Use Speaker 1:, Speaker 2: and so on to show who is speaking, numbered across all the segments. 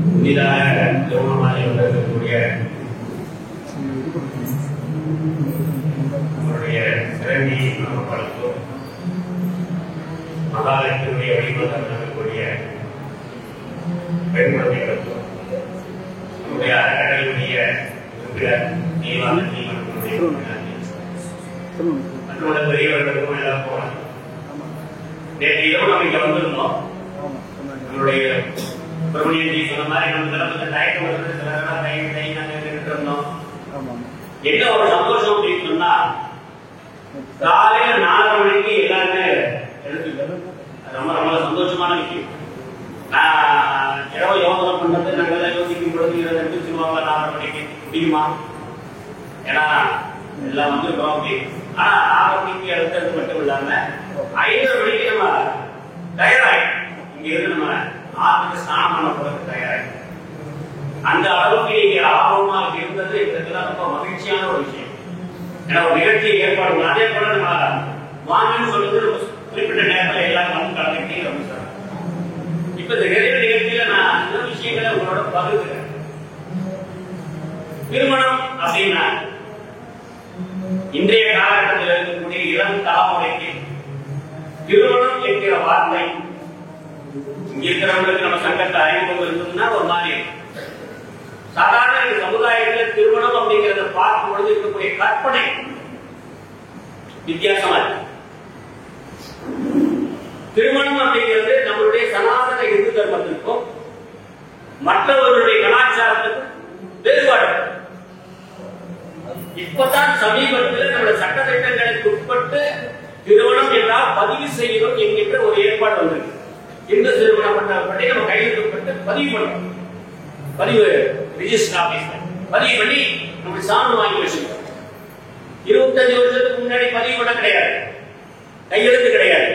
Speaker 1: புதிதாக திருமணமாக இருக்கக்கூடிய நம்மளுடைய சிறந்தி மனப்பழக்கம் மகாலட்சுமியுடைய வழிபாடு நடக்கக்கூடிய பெண் குழந்தைகளுக்கும் நம்முடைய அறக்கட்டளையுடைய மற்றோட பெரியவர்களுக்கும் எல்லாம் போனோம். நேற்று இரவு நம்ம இங்க வந்திருந்தோம். நம்மளுடைய பிரபுணியந்தி சொன்ன மாதிரி நம்ம தயக்கம் வந்து சிலரெல்லாம் கை நாங்கள் இருந்தோம். என்ன ஒரு சந்தோஷம் அப்படின்னு சொன்னா காலையில 4:30 மணிக்கு எல்லாருமே எடுத்துக்கிறது ரொம்ப ரொம்ப சந்தோஷமான விஷயம். நான் இரவு யோகம் பண்றது நாங்கள் யோசிக்கும் பொழுது இதை எடுத்துருவாங்க 4:30 மணிக்கு முடியுமா? ஏன்னா எல்லாம் வந்துருக்கோம் அப்படி. ஆனா 4:30 மணிக்கு எடுத்தது மட்டும் இல்லாம 5:30 மணிக்கு நம்ம தயாராகும். இங்க இருந்து நம்ம ஆற்றுக்கு ஸ்நானம் பண்ண போறதுக்கு தயாராகும். அந்த அளவுக்கு நீங்க ஆர்வமாக இருந்தது எங்களுக்கெல்லாம் ரொம்ப மகிழ்ச்சியான ஒரு விஷயம். ஏன்னா ஒரு நிகழ்ச்சியை ஏற்பாடு அதே போல நம்ம வாங்கன்னு சொல்றது குறிப்பிட்ட நேரத்தில் எல்லாரும் வந்து கலந்துக்கிட்டீங்க அப்படின்னு சொல்றாங்க. இப்ப இந்த நிறைய நிகழ்ச்சியில நான் சில விஷயங்களை உங்களோட பகிர்ந்துக்கிறேன். திருமணம் அப்படின்னா இன்றைய காலகட்டத்தில் இருக்கக்கூடிய இளம் தலைமுறைக்கு திருமணம் என்கிற வார்த்தை இங்க இருக்கிறவங்களுக்கு நம்ம சங்கத்தை அறிமுகம் இருந்ததுன்னா ஒரு மாதிரி சாதாரண இந்த சமுதாயத்தில் திருமணம் அப்படிங்கிறத பார்க்கும் பொழுது இருக்கக்கூடிய கற்பனை வித்தியாசமா இருக்கு. திருமணம் அப்படிங்கிறது நம்மளுடைய சனாதன இந்து தர்மத்திற்கும் மற்றவர்களுடைய கலாச்சாரத்துக்கும் வேறுபாடு. இப்பதான் சமீபத்தில் நம்முடைய சட்ட திட்டங்களுக்கு உட்பட்டு திருமணம் என்றால் பதிவு செய்யணும் என்கின்ற ஒரு ஏற்பாடு வந்திருக்கு. இந்து திருமணம் பற்றி நம்ம கையெழுத்து பதிவு பண்ணணும். பதிவு ரிஜிஸ்டர் ஆபீஸ்ல பதிவு பண்ணி நம்ம சான்று வாங்கி வச்சிருக்கோம். 25 வருஷத்துக்கு முன்னாடி பதிவு பண்ண கிடையாது, கையெழுத்து கிடையாது.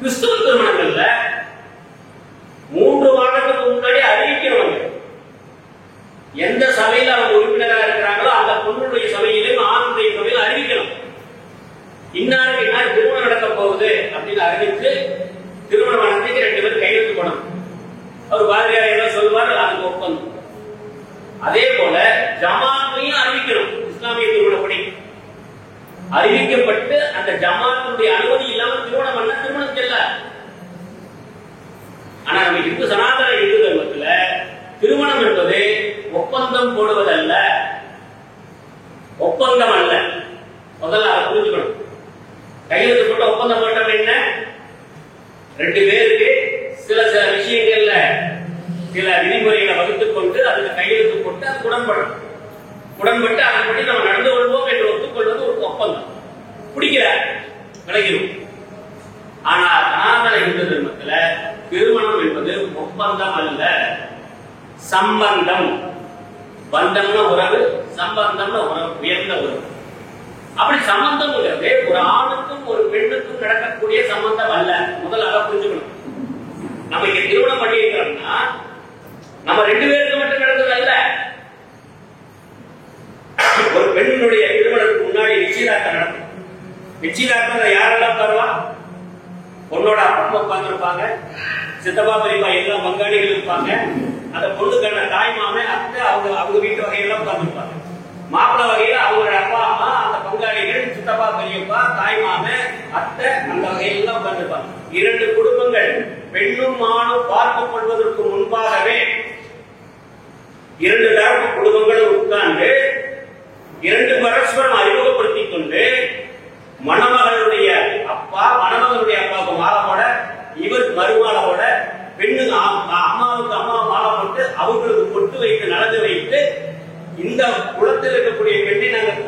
Speaker 1: கிறிஸ்துவ திருமணங்கள்ல 3 மாதத்துக்கு முன்னாடி அறிவிக்கிறவங்க எந்த சபையில அவங்க உறுப்பினராக இருக்கிறாங்களோ அந்த பொண்ணுடைய சபையிலும் ஆணுடைய சபையில அறிவிக்கணும். இன்னாருக்கு இன்னார் திருமணம் நடக்க போகுது அப்படின்னு அறிவித்து திருமணம் நடத்தி 2 பேர் கையெழுத்து போடணும். அவர் பாரதியார் என்ன சொல்வார், அதுக்கு ஒப்பந்தம். அதே போல ஜமாத்தையும் அறிவிக்கணும். இஸ்லாமிய திருமணப்படி அறிவிக்கப்பட்டு அந்த ஜமாத்துடைய அனுமதி இல்லாமல் திருமணம் பண்ண திருமணம் செல்ல. ஆனா நம்ம இந்து சனாதன இந்து தர்மத்துல திருமணம் என்பது ஒப்பந்தம் போடுவதல்ல, ஒப்பந்தம் அல்ல. முதல்ல அதை புரிஞ்சுக்கணும். கையெழுத்து போட்ட ஒப்பந்தம் போட்டோம் என்ன, 2 பேருக்கு சில விஷயங்கள்ல சில விதிமுறைகளை வகுத்துக் கொண்டு அதுக்கு கையெழுத்து போட்டு அது உடன்பட்டு அதன்படி நம்ம நடந்து கொள்வோம் என்று ஒத்துக்கொள்வது ஒரு ஒப்பந்தம். பிடிக்கிற விலகிடும். ஆனா சனாதன இந்து தர்மத்துல திருமணம் என்பது ஒப்பந்தம் அல்ல, சம்பந்தம். பந்தம்னா உறவு, சம்பந்தம்னா உறவு, உயர்ந்த உறவு. அப்படி சம்பந்தம் ஒரு ஆணுக்கும் ஒரு பெண்ணுக்கும் நடக்கக்கூடிய சம்பந்தம் அல்ல. முதல்ல அதை புரிஞ்சுக்கணும். நம்ம இங்க திருமணம் பண்ணி இருக்கிறோம்னா நம்ம 2 பேருக்கு மட்டும் நடந்தது அல்ல. ஒரு பெண்ணுடைய திருமணத்துக்கு முன்னாடி நிச்சயதார்த்தம் நடக்கும். நிச்சயதார்த்தம் யாரெல்லாம் தருவா? பொண்ணோட அப்பா உட்கார்ந்து இருப்பாங்க, சித்தப்பா பெரியப்பா எல்லாம் பங்காளிகள் இருப்பாங்க, அந்த பொண்ணுக்கான தாய் மாமன் அத்தை அவங்க வீட்டு வகையெல்லாம் உட்கார்ந்து இருப்பாங்க. மாப்பிள்ளை வகையில அவங்களோட அப்பா அம்மா அந்த பங்காளிகள் சித்தப்பா பெரியப்பா தாய் மாமன் அத்தை அந்த வகையெல்லாம் உட்கார்ந்து இருப்பாங்க. 2 குடும்பங்கள் பெண்ணும் ஆணும் பார்த்துக் கொள்வதற்கு முன்பாகவே 2 தரப்பு குடும்பங்களும் உட்கார்ந்து 2 பரஸ்பரம் அறிமுகப்படுத்திக் கொண்டு மணமகளுடைய அப்பா மணமகளுடைய அப்பாவுக்கு மாலை போட, இவர் மறுமாலை போட, பெண்ணு அம்மாவுக்கு அம்மா மாலை போட்டு அவங்களுக்கு பொட்டு வைத்து நடந்து வைத்து இந்த குளத்தில் இருக்கக்கூடிய பெண்ணை நாங்கள்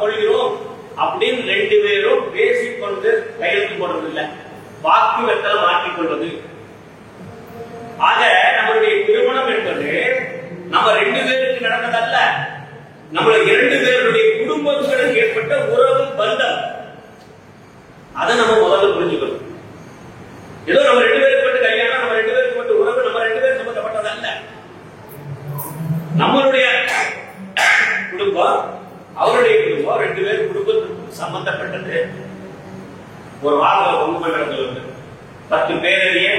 Speaker 1: கொள்கிறோம் அப்படின்னு 2 பேரும் பேசிக்கொண்டு கையெழுத்து போடுறதில்லை, வாக்கு வெத்தலை மாற்றிக் கொள்வது. ஆக நம்மளுடைய திருமணம் என்பது நம்ம 2 பேருக்கு நடந்ததல்ல, நம்ம 2 பேருடைய குடும்பங்களுக்கு ஏற்பட்ட உறவு பந்தம். அதை நம்ம முதல்ல புரிஞ்சுக்கணும். ஏதோ நம்ம 2 பேருக்கு மட்டும் கல்யாணம், நம்ம 2 பேருக்கு மட்டும் உறவு, நம்ம 2 பேர் சம்பந்தப்பட்டதல்ல. நம்மளுடைய குடும்பம் அவருடைய குடும்பம் 2 பேர் குடும்பத்துக்கு சம்பந்தப்பட்டது. ஒரு வாரம் பொங்கு மண்டலத்தில் 10 பேரையே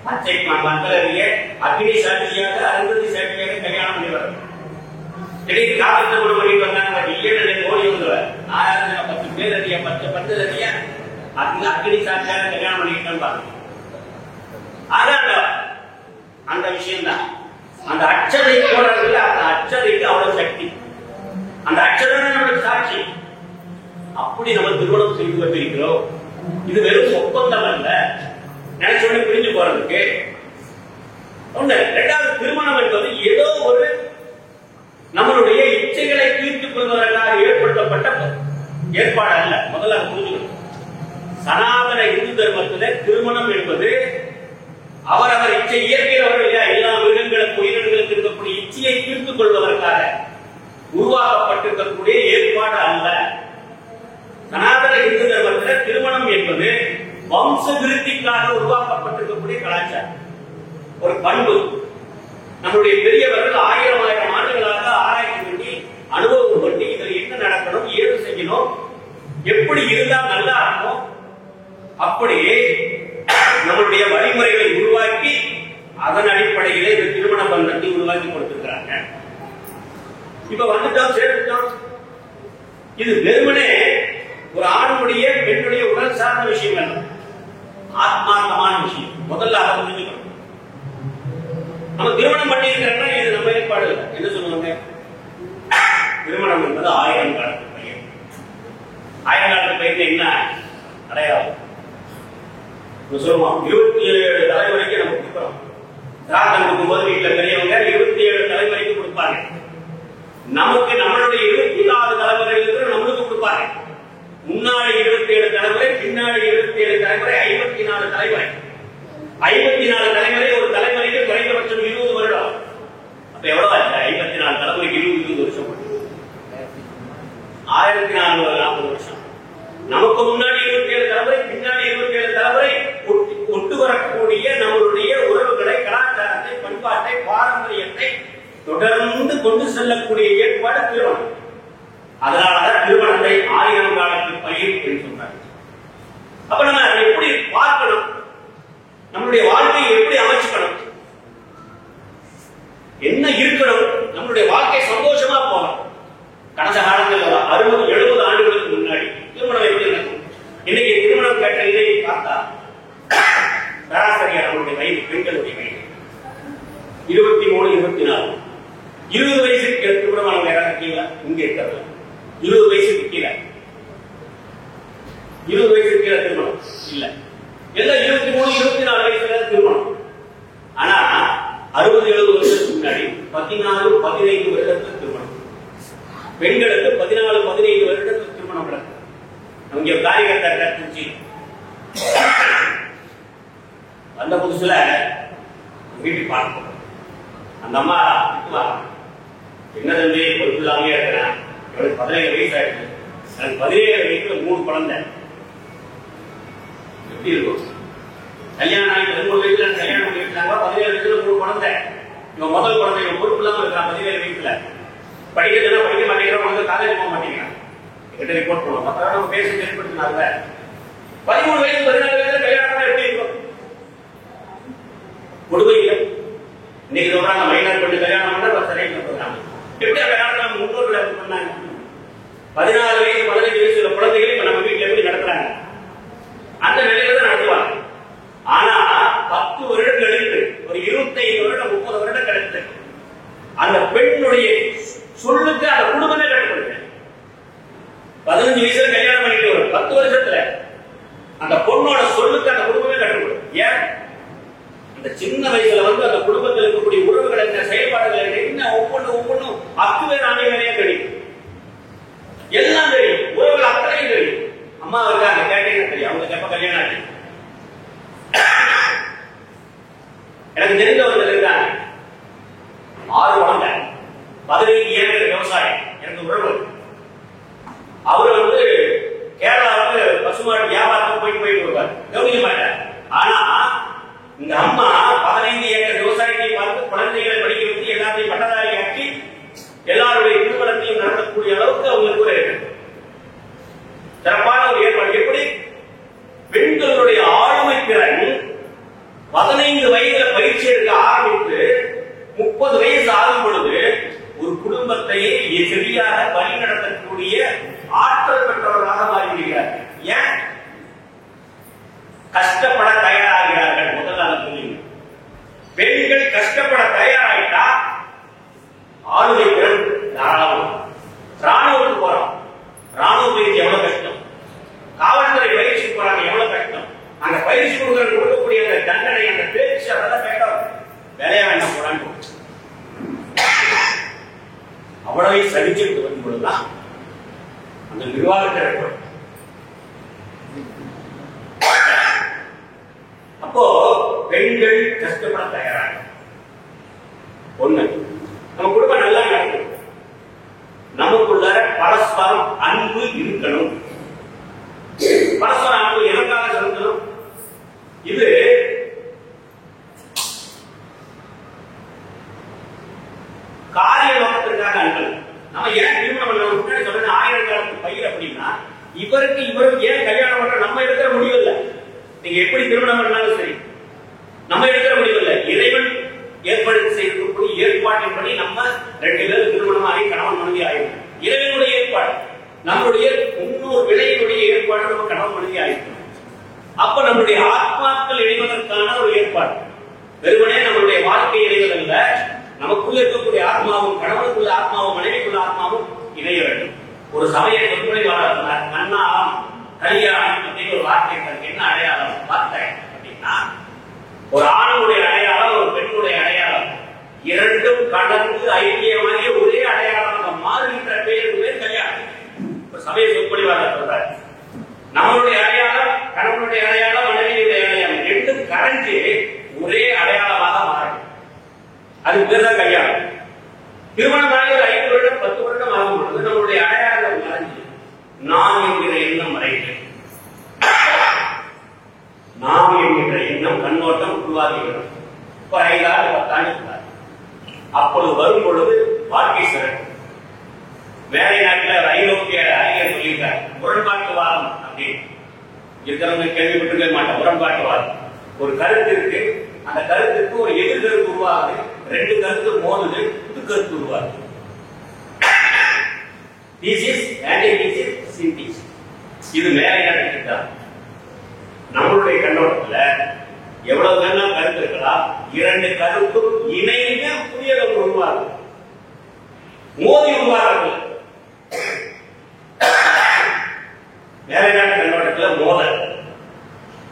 Speaker 1: பச்சை மக்களிடையே அக்னி சாட்சியாக அருந்ததி சாட்சியாக கல்யாணம் பண்ணி வர திடீர்னு காலத்தை கூட பண்ணிட்டு வந்தாங்க. இல்லைன்னு ஓடி வந்துடுவார். 10 பேர் அதிக 10 அதிக அக்னி சாட்சியாக கல்யாணம் பண்ணிக்கிட்டு பாருங்க. அதான் அந்த விஷயம் தான். அந்த அச்சதை போடுறதுல அந்த அச்சதைக்கு அவ்வளவு சக்தி. அந்த அச்சதை நம்மளுக்கு சாட்சி. அப்படி நம்ம திருமணம் செய்து கொண்டிருக்கிறோம். இது வெறும் ஒப்பந்தம் அல்ல, நினைச்சோட பிரிஞ்சு போறதுக்கு. ஒண்ணு. இரண்டாவது, திருமணம் என்பது ஏதோ ஒரு நம்மளுடைய இச்சைகளை தீர்த்துக் கொள்வதற்காக ஏற்படுத்தப்பட்ட ஏற்பாடு அல்ல. முதல்ல புரிஞ்சுக்கணும். சனாதன இந்து தர்மத்தில திருமணம் என்பது அவரவர் இச்சை இயற்கிறவர்கள் எல்லா மிருகங்களுக்கு உயிரினங்களுக்கு இருக்கக்கூடிய இச்சையை தீர்த்துக் கொள்வதற்காக உருவாக்கப்பட்டிருக்கக்கூடிய ஏற்பாடு அல்ல. சனாதன இந்து தர்மத்தில் திருமணம் என்பது வம்ச விருத்திக்காக உருவாக்கப்பட்டிருக்கக்கூடிய கலாச்சாரம், ஒரு பண்பு. நம்முடைய பெரியவர்கள் 1000 ஆண்டுகளாக ஆராய்ச்சி பண்ணி அனுபவம் பண்ணி இதில் என்ன நடக்கணும், ஏது செய்யணும், எப்படி இருந்தால் நல்லா இருக்கும், அப்படி நம்முடைய வழிமுறைகளை உருவாக்கி அதன் அடிப்படையிலே இந்த திருமண பந்தத்தை உருவாக்கி கொடுத்திருக்கிறாங்க. இப்ப வந்துட்டோம், சேர்த்துட்டோம். இது வெறுமனே ஒரு ஆணுடைய பெண்ணுடைய உடல் சார்ந்த விஷயம் அல்ல, ஆத்மார்த்தமான விஷயம். முதல்ல அதை புரிஞ்சுக்கணும். நம்ம திருமணம் பண்ணி இருக்கிறோம்னா இது நம்ம ஏற்பாடு. என்ன சொல்லுவாங்க? திருமணம் என்பது 1000 காலத்து பையன். 1000 காலத்து பையன் என்ன அடையாளம் சொல்லுவோம்? 27 தலைமுறைக்கு நம்ம கொடுக்கிறோம். சாதம் கொடுக்கும் போது வீட்டில் பெரியவங்க 27 தலைமுறைக்கு கொடுப்பாங்க. நமக்கு நம்மளுடைய 24 தலைமுறைகளுக்கு நம்மளுக்கு கொடுப்பாங்க. முன்னாடி 27 தலைமுறை, பின்னாடி 27 தலைமுறை, 54 தலைமுறை. 54 தலைமுறை. ஒரு தலைமுறைக்கு குறைந்தபட்சம் 20 வருடம். அப்ப எவ்வளவு ஆச்சு? 54 தலைமுறைக்கு 20 வருஷம், 1440 வருஷம். நமக்கு முன்னாடி 27 தலைமுறை, பின்னாடி 27 தலைமுறை ஒட்டு வரக்கூடிய நம்மளுடைய உறவுகளை, கலாச்சாரத்தை, பண்பாட்டை, பாரம்பரியத்தை தொடர்ந்து கொண்டு செல்லக்கூடிய ஏற்பாடு திருமணம். அதனாலதான் திருமணத்தை 1000 காலத்து பயிர் என்று சொன்னார். அப்ப நம்ம அதை எப்படி பார்க்கணும்? நம்மளுடைய வாழ்க்கையை எப்படி அமைச்சுக்கணும்? என்ன இருக்கணும்? நம்மளுடைய வாழ்க்கை சந்தோஷமா போகணும். கடந்த காலத்தில் 60-70 ஆண்டுகளுக்கு முன்னாடி திருமணம் எப்படி நடக்கும்? இன்னைக்கு திருமணம் கேட்ட இதை பார்த்தா சராசரியா நம்மளுடைய வயது, பெண்களுடைய வயது 23-24. 20 வயசுக்கு திருமணம் யாராவது இருக்கீங்களா? இங்க இருக்கிறது 20 வயசுக்கு கீழே, 20 வயசுக்கு கீழே திருமணம் இல்ல. எல்லாம் 23-24 வயசுல திருமணம். ஆனா 60-70 வருஷத்துக்கு முன்னாடி 14-15 வருடத்துக்கு திருமணம். பெண்களுக்கு 14-15 வருடத்துக்கு திருமணம் நடக்கும். இங்க காரியகர்த்தா திருச்சி அந்த புதுசுல வீட்டுக்கு பார்க்கணும். அந்த அம்மா என்ன தம்பி பொறுப்பில்லாமே இருக்கிறேன், எனக்கு 17 வயசு ஆயிடுச்சு, எனக்கு 17 வயசுல 3 குழந்தை. எப்படி இருக்கும்? கல்யாணம் ஆகி 13 வயசுல கல்யாணம் பண்ணி வச்சாங்க, 17 வயசுல 3 குழந்தை. இவன் முதல் குழந்தை, இவன் பொறுப்பு இல்லாம இருக்கான். 17 வயசுல படிக்கிறதுனா படிக்க மாட்டேங்கிறவங்க காலேஜ் போக மாட்டேங்கிறான். கிட்ட ரிப்போர்ட் பண்ணுவோம். மற்ற நம்ம பேசி ஏற்படுத்தினால 13 வயசு 14 வயசுல கல்யாணம் எப்படி இருக்கும்? கொடுமை இல்லை. இன்னைக்கு சொல்றாங்க மைனர் பண்ணி கல்யாணம் பண்ண சரியா சொல்றாங்க. எப்படி கல்யாணம் முன்னோர்கள் எப்படி பண்ணாங்க? 14 வயசு 15 வயசுல குழந்தைகளை இப்ப நம்ம வீட்டுல எப்படி நடத்துறாங்க? அந்த நிலையில தான் நடத்துவாங்க. ஆனா 10 வருடம் கழித்து, ஒரு 25 வருடம் 30 வருடம் கழித்து அந்த பெண்ணுடைய சொல்லுக்கு அந்த குடும்பமே கட்டுப்படுது. 15 வயசுல கல்யாணம் பண்ணிட்டு வரும், 10 வருஷத்துல அந்த பொண்ணோட சொல்லுக்கு அந்த குடும்பமே கட்டுப்படும். ஏன்? அந்த சின்ன வயசுல அந்த குடும்பத்தில் இருக்கக்கூடிய உறவுகள் என்ன, செயல்பாடுகள் என்ன, ஒவ்வொன்றும் அக்குவே நானே வேலையா தெரியும், எல்லாம் தெரியும், உறவுகள் அத்தனையும் தெரியும். அம்மா இருக்காங்க கேட்டீங்கன்னா தெரியும், அவங்களுக்கு எப்ப கல்யாணம் ஆச்சு. எனக்கு தெரிஞ்சவர்கள் இருக்காங்க, 6 குழந்தை, 15 ஏக்கர் விவசாயம். எனக்கு உறவு, அவரு கேரளாவுக்கு பசுமாட்டு வியாபாரத்துக்கு போயிட்டு வருவார், கவனிக்க மாட்டார். ஆனா இந்த அம்மா 15 ஏக்கர் விவசாயத்தை பார்த்து குழந்தைகளை படிக்க வச்சு எல்லாத்தையும் பட்டதாரி ஆக்கி எல்லாருடைய திருமணத்தையும் நடத்தக்கூடிய அளவுக்கு அவங்களுக்கு ஒரு சிறப்பான ஒரு ஏற்பாடு. எப்படி? பெண்களுடைய ஆளுமை திறன் 15 வயது பயிற்சி எடுக்க ஆரம்பித்து 30 வயசு ஆகும் பொழுது ஒரு குடும்பத்தையே சரியாக வழி நடத்தக்கூடிய ஆற்றல் பெற்றவர்களாக மாறிவிடுகிறார். ஏன்? கஷ்டப்பட தயாராகிறார்கள். முதல்ல சொல்லுங்க, பெண்கள் கஷ்டப்பட தயாராயிட்டா ஆளுமை திறன் தாராளம். ராணுவத்துக்கு போறோம், ராணுவ பயிற்சி எவ்வளவு கஷ்டம், காவல்துறை பயிற்சி போறாங்க எவ்வளவு கஷ்டம், அந்த பயிற்சி கொடுக்கக்கூடிய அந்த தண்டனை, அந்த பேச்சு, அதெல்லாம் கேட்டோம் வேலையா வேண்டாம் போறாங்க. அவ்வளவை சகிச்சுட்டு வரும் பொழுதுதான் அந்த நிர்வாகத்தை ஏற்படும். அப்போ பெண்கள் கஷ்டப்பட தயாராக ஒண்ணு, நம்ம குடும்பம் நல்லா நடக்கும், நமக்குள்ள பரஸ்பரம் அன்பு இருக்கணும். பரஸ்பரம் அன்பு எதற்காக சொல்லணும்? இது காரிய நோக்கத்திற்காக அன்பு. நம்ம ஏன் திருமணம் பண்ண சொல்றது 1000 காலத்து பயிர் அப்படின்னா, இவருக்கு ஏன் கல்யாணம் பண்ற நம்ம எடுக்கிற முடிவு இல்லை. நீங்க எப்படி திருமணம் பண்ணாலும் சரி, நம்ம எடுக்கிற முடிவு இல்லை. இறைவன் ஏற்பாடு செய்யக்கூடிய ஏற்பாட்டின்படி நம்ம 2 பேரும் திருமணமாகி கணவன் மனைவி ஆயிருக்கும். இறைவனுடைய ஏற்பாடு, நம்மளுடைய முன்னோர் விலையினுடைய ஏற்பாடு நம்ம கணவன் மனைவி ஆயிருக்கும். அப்ப நம்மளுடைய ஆத்மாக்கள் இணைவதற்கான ஒரு ஏற்பாடு. வெறுமனே நம்மளுடைய வாழ்க்கை இணைவதல்ல, நமக்குள்ள இருக்கக்கூடிய ஆத்மாவும் கணவனுக்குள்ள ஆத்மாவும் மனைவிக்குள்ள ஆத்மாவும் இணைய வேண்டும். ஒரு சமய சொற்பொழிவாளர் கண்ணாம் கல்யாணம் அப்படின்னு ஒரு வார்த்தை என்ன அடையாளம் பார்த்தேன் அப்படின்னா, ஒரு ஆணுடைய அடையாளம், ஒரு பெண்ணுடைய அடையாளம், இரண்டும் கடந்து ஐக்கியமாகிய ஒரே அடையாளம் மாறுகின்ற பேருக்கு பேர் கல்யாணம். ஒரு சமய சொற்பொழிவாளர் சொல்றாரு, நம்மளுடைய அடையாளம், கணவனுடைய அடையாளம், மனைவியுடைய அடையாளம் ரெண்டும் கரைஞ்சு ஒரே அடையாளமாக மாறும். அது பேர் தான் கல்யாணம். திருமணம் ஆகி ஒரு 5 வருடம் 10 வருடம் ஆகும் பொழுது நம்மளுடைய அடையாளம் மறைஞ்சு நான் என்கிற எண்ணம் மறைந்து நாம் என்கிற எண்ணம் கண்ணோட்டம் உருவாகிவிடும். 5 ஆண்டு 10 ஆண்டு அப்பொழுது வரும் பொழுது வாழ்க்கை சிறக்கும். வேலை நாட்டில் ஐரோப்பிய அறிஞர் சொல்லியிருக்கார், முரண்பாட்டுவாதம் அப்படின்னு இருக்கிறவங்க கேள்விப்பட்டிருக்க மாட்டேன். முரண்பாட்டுவாதம் ஒரு கருத்து இருக்கு, அந்த கருத்துக்கு ஒரு எதிர்கருத்து உருவாகுது, 2 கருத்து மோதுது, புது கருத்து உருவாகுது. இது மேலை நாட்டுக்கு நம்மளுடைய கண்ணோட்டத்துல எவ்வளவு நல்ல கருத்து இருக்கலாம், 2 கருத்தும் இணைந்து புதியதொன்று உருவாகுது, மோதி உருவாகுது. மேலை நாட்டு கண்ணோட்டத்துல மோதல்,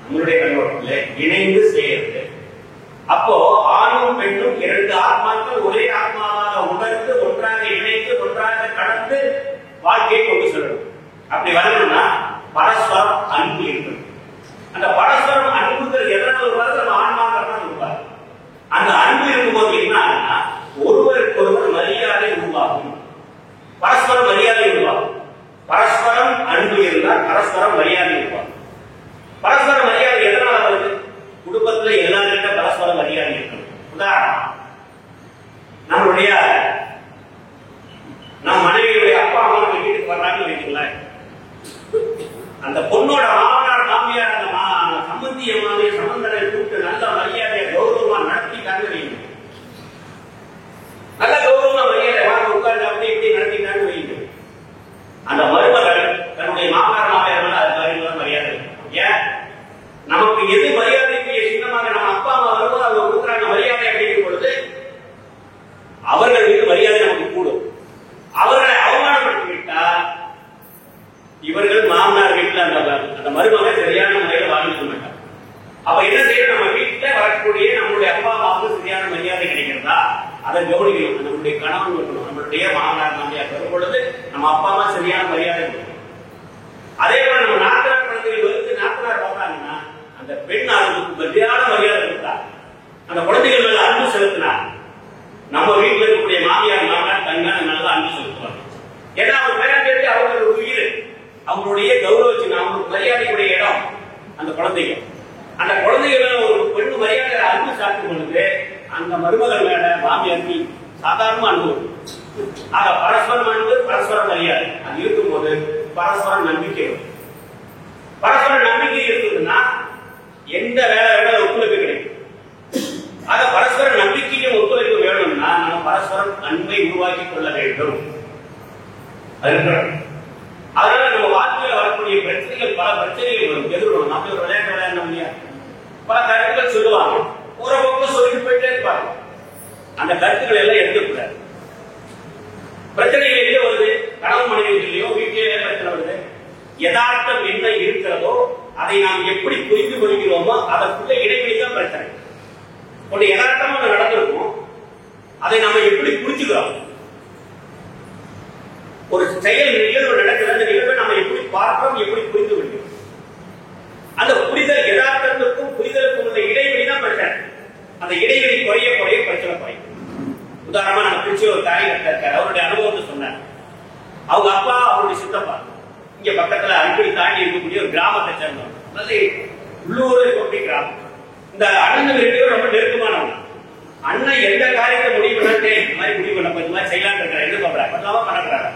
Speaker 1: நம்மளுடைய கண்ணோட்டத்துல இணைந்து செய்யறது. அப்போ ஆணும் பெண்ணும் 2 ஆத்மாக்கள் ஒரே ஆத்மாவாக உணர்ந்து ஒன்றாக இணைந்து ஒன்றாக கடந்து வாழ்க்கையை கொண்டு செல்லணும். அப்படி வரணும்னா பரஸ்பரம் அன்பு இருக்கணும். அந்த பரஸ்பரம் அன்புங்கிறது எதனால வருவாரு? நம்ம ஆன்மாக்கள் இருப்பாரு. அந்த அன்பு இருக்கும்போது என்ன ஆகுனா, ஒருவருக்கு ஒருவர் மரியாதை உருவாகும், பரஸ்பரம் மரியாதை உருவாகும். பரஸ்பரம் அன்பு இருந்தால் பரஸ்பரம் மரியாதை உருவாகும். பரஸ்பர மரியாதை எதனால வருது? குடும்பத்துல எல்லாருக்கிட்ட பரஸ்பர மரியாதை இருக்கணும். உதாரணம், நம்ம மனைவியுடைய அப்பா அம்மா நம்ம வீட்டுக்கு வர்றாங்கன்னு வைக்கலாம், அந்த பொண்ணோட மாமனார் மாமியார் அந்த சம்பந்தி அம்மாவை சம்பந்தரை கூப்பிட்டு நல்ல மரியாதையை கௌரவமா நடத்திட்டாங்க வைங்க. நல்ல கௌரவமா மரியாதை வாங்க உட்கார்ந்து அப்படி இப்படி நடத்திட்டாங்க வைங்க. அந்த மருமகள் தன்னுடைய மாமனார் மாமியார் அது மாதிரி மரியாதை. ஏன்? நமக்கு எது மரியாதைக்கு சின்னமாக நம்ம அப்பா அம்மா வரும்போது அவங்க கொடுக்குறாங்க மரியாதை அப்படிங்கும் பொழுது அவர்கள் மீது மரியாதை நமக்கு கூடும். அவர்களை அவமானப்படுத்தி விட்டால் இவர்கள் மாமனார் வீட்டில் அந்த மருமகன் சரியான முறையில் வாழ்ந்துக்க மாட்டார். அப்ப என்ன செய்யணும்? நம்ம வீட்டில் வரக்கூடிய நம்மளுடைய அப்பா அம்மாவுக்கு சரியான மரியாதை கிடைக்கிறதா அதை கவனிக்கணும். நம்மளுடைய கணவன் இருக்கணும், நம்மளுடைய மாமனார் மாமியார் வரும் பொழுது நம்ம அப்பா அம்மா சரியான மரியாதை கொடுக்கணும். அதே போல நம்ம நாத்தனார் குழந்தைகள் வந்து நாத்தனார் பார்த்தாங்கன்னா அந்த பெண் அதுக்கு சரியான மரியாதை கொடுத்தா, அந்த குழந்தைகள் மேல அன்பு செலுத்தினார், நம்ம வீட்டில் இருக்கக்கூடிய மாமியார் மாமனார் தன்னால் நல்லா அன்பு செலுத்துவாங்க. ஏன்னா அவங்க மரியாதை அவங்களோட உயிர், அவங்களுடைய கௌரவச்சின், அவங்களுக்கு மரியாதைக்குரிய இடம் அந்த குழந்தைகள். அந்த குழந்தைகள் ஒரு பெண்ணு மரியாதை அன்பு சாப்பிடும் பொழுது அந்த மருமகள் மேல மாமியாருக்கு சாதாரண அன்பு. ஆக பரஸ்பரம் அன்பு, பரஸ்பர மரியாதை அது இருக்கும்போது பரஸ்பர நம்பிக்கை. பரஸ்பர நம்பிக்கை இருக்குதுன்னா எந்த வேலை ஒத்துழைப்பு கிடைக்கும். ஆக பரஸ்பர நம்பிக்கையும் ஒத்துழைப்பு வேணும்னா நம்ம பரஸ்பரம் அன்பை உருவாக்கி கொள்ள வேண்டும். அதனால நம்ம வாழ்க்கையில் வரக்கூடிய பிரச்சனைகள், பல பிரச்சனைகள் வரும், எதிர்கொள்ளும். அப்படி ஒரு விளையாட்டு விளையாடணும் இல்லையா? பல கருத்துக்கள் சொல்லுவாங்க, ஒரு பக்கம் சொல்லிட்டு போயிட்டே இருப்பாங்க. அந்த கருத்துக்களை எல்லாம் எடுத்துக்கூடாது. பிரச்சனைகள் எங்க வருது? கணவன் மனைவிகளையோ வீட்டிலேயே பிரச்சனை வருது. யதார்த்தம் என்ன இருக்கிறதோ அதை நாம் எப்படி புரிந்து கொள்கிறோமோ அதற்குள்ள இடைவெளி தான் பிரச்சனை. ஒரு யதார்த்தமா நடந்திருக்கும், அதை நாம எப்படி புரிஞ்சுக்கிறோம்? ஒரு செயல் நிகழ்வு நடக்கிறது, அந்த நிகழ்வை நம்ம எப்படி பார்க்கிறோம், எப்படி புரிந்து கொள்கிறோம்? அந்த புரிதல், யதார்த்தத்துக்கும் புரிதலுக்கும் உள்ள இடைவெளி தான் பிரச்சனை. அந்த இடைவெளி குறைய குறைய பிரச்சனை குறையும். உதாரணமா நம்ம திருச்சி ஒரு காரியகர்த்தா இருக்காரு, அவருடைய அனுபவத்தை சொன்னார். அவங்க அப்பா அவருடைய சித்தப்பா இங்க பக்கத்துல அடிக்கடி தாண்டி இருக்கக்கூடிய ஒரு கிராமத்தை சேர்ந்தவங்க, நல்ல உள்ளூரை கொட்டி கிராமம். இந்த அண்ணன் ரெண்டு பேரும் ரொம்ப நெருக்கமானவங்க. அண்ணன் எந்த காரியத்தை முடிவு பண்ணே இந்த மாதிரி முடிவு பண்ண இந்த மாதிரி செய்யலாம் இருக்கிற என்ன சொல்றாரு, பண்ணலாமா பண்ணக்கூடாது,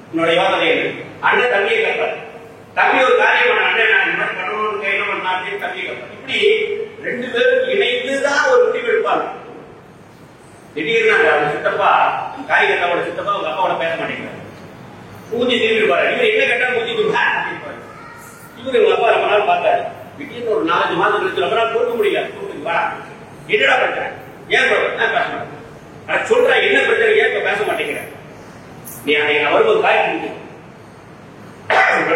Speaker 1: உன்னோட யோசனை அண்ணன் தம்பியை கேட்பாரு. தம்பி ஒரு காரியம் பண்ண, அண்ணன் நான் இந்த மாதிரி பண்ணணும்னு என்ன பண்ணாரு தம்பியை கேட்பாரு. இப்படி ரெண்டு பேரும் இணைந்துதான் ஒரு முடிவு எடுப்பாங்க. திடீர்னு அவங்க சித்தப்பா, காரியகர்த்தாவோட சித்தப்பா அவங்க அப்பாவோட பேச மாட்டேங்கிறார். மூஞ்சி திரும்பிடுவாரு. இவர் என்ன கேட்டா மூஞ்சி அப்படின்பாரு. இவரு உங்க அப்பா ரொம்ப நாள் பார்த்தாரு. திடீர்னு ஒரு 4 மாதம் கழிச்சு ரொம்ப நாள் கொடுக்க முடியல. வா, என்னடா பிரச்சனை, ஏன் பேச மாட்டேன் சொல்ற, என்ன பிரச்சனை, ஏன் இப்ப பேச மாட்டேங்கிறேன்? நீ அன்னைக்கு வரும்போது காய் குடிச்சு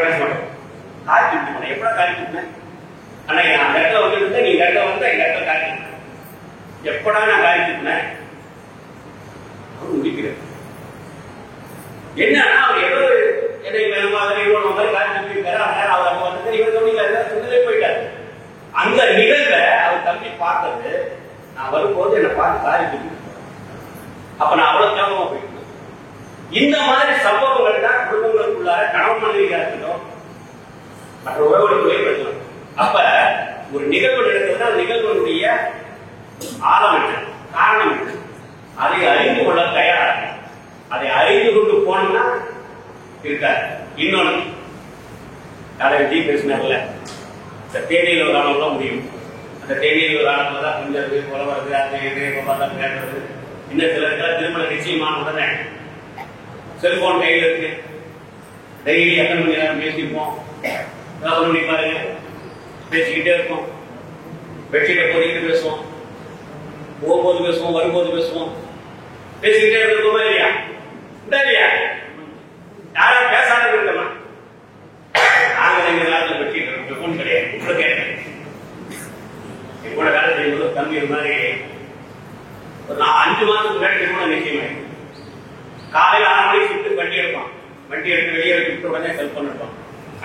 Speaker 1: பேச மாட்டேன். காய் குடிச்சு போனேன், எப்படா காய் குடிச்சேன்? அன்னைக்கு நான் அந்த இடத்துல வந்து நீ இந்த இடத்துல வந்து இந்த இடத்துல காய் குடிச்சேன். எப்படா நான் காய் குடிச்சேன்? முடிக்கிறேன். என்னன்னா அவர் ஏதோ என்னை மாதிரி காய் குடிச்சிருக்காரு, அவர் அங்க வந்து இவர் சொல்லவே போயிட்டாரு. அந்த நிகழ்வை அவர் தம்பி பார்த்தது, நான் வரும்போது என்னை பார்த்து காரி குடிச்சு, அப்ப நான் அவ்வளவு கேவலமா போயிட்டேன். இந்த மாதிரி சம்பவங்கள் தான் குடும்பங்களுக்குள்ளார கணவன் மனைவியா இருக்கட்டும், மற்ற உறவுகளுக்குள்ளே பிரச்சனை. அப்ப ஒரு நிகழ்வு நடக்குதுன்னா அந்த நிகழ்வுடைய ஆழம் என்ன, காரணம் என்ன, அதை அறிந்து கொள்ள தயாராக, அதை அறிந்து கொண்டு போனோம்னா இருக்காது. இன்னொன்னு அதை டீ பேசினார்ல, இந்த தேனியில் ஒரு ஆணவெல்லாம் முடியும். அந்த தேனியில் ஒரு ஆணவம் தான் கொஞ்சம் கொலை வருது, அது இது கேட்கறது. இன்னும் சிலருக்கெல்லாம் திருமண நிச்சயமான உடனே செல்போன் கையில் இருக்கு, டெய்லி எத்தனை மணி நேரம் பேசியிருப்போம், பண்ணி பாருங்க, பேசிக்கிட்டே இருப்போம். பெட்ஷீட்டை போதிக்கிட்டு பேசுவோம், போகும்போது பேசுவோம், வரும்போது பேசுவோம், பேசிக்கிட்டே இருக்கோமா இல்லையா? இல்லையா? யாரும் பேசாத இருக்கமா? நாங்க எங்க காலத்துல பெட்ஷீட் இருக்கோம் கிடையாது. உங்களுக்கு கூட வேலை செய்யும்போது தம்பி மாதிரி ஒரு 5 மாதத்துக்கு முன்னாடி திருமணம் நிச்சயமாயிருக்கு. காலையில் 6 மணிக்கு விட்டு வண்டி எடுப்பான், வண்டி எடுத்து வெளியே விட்டு உடனே செல்போன் எடுப்பான்.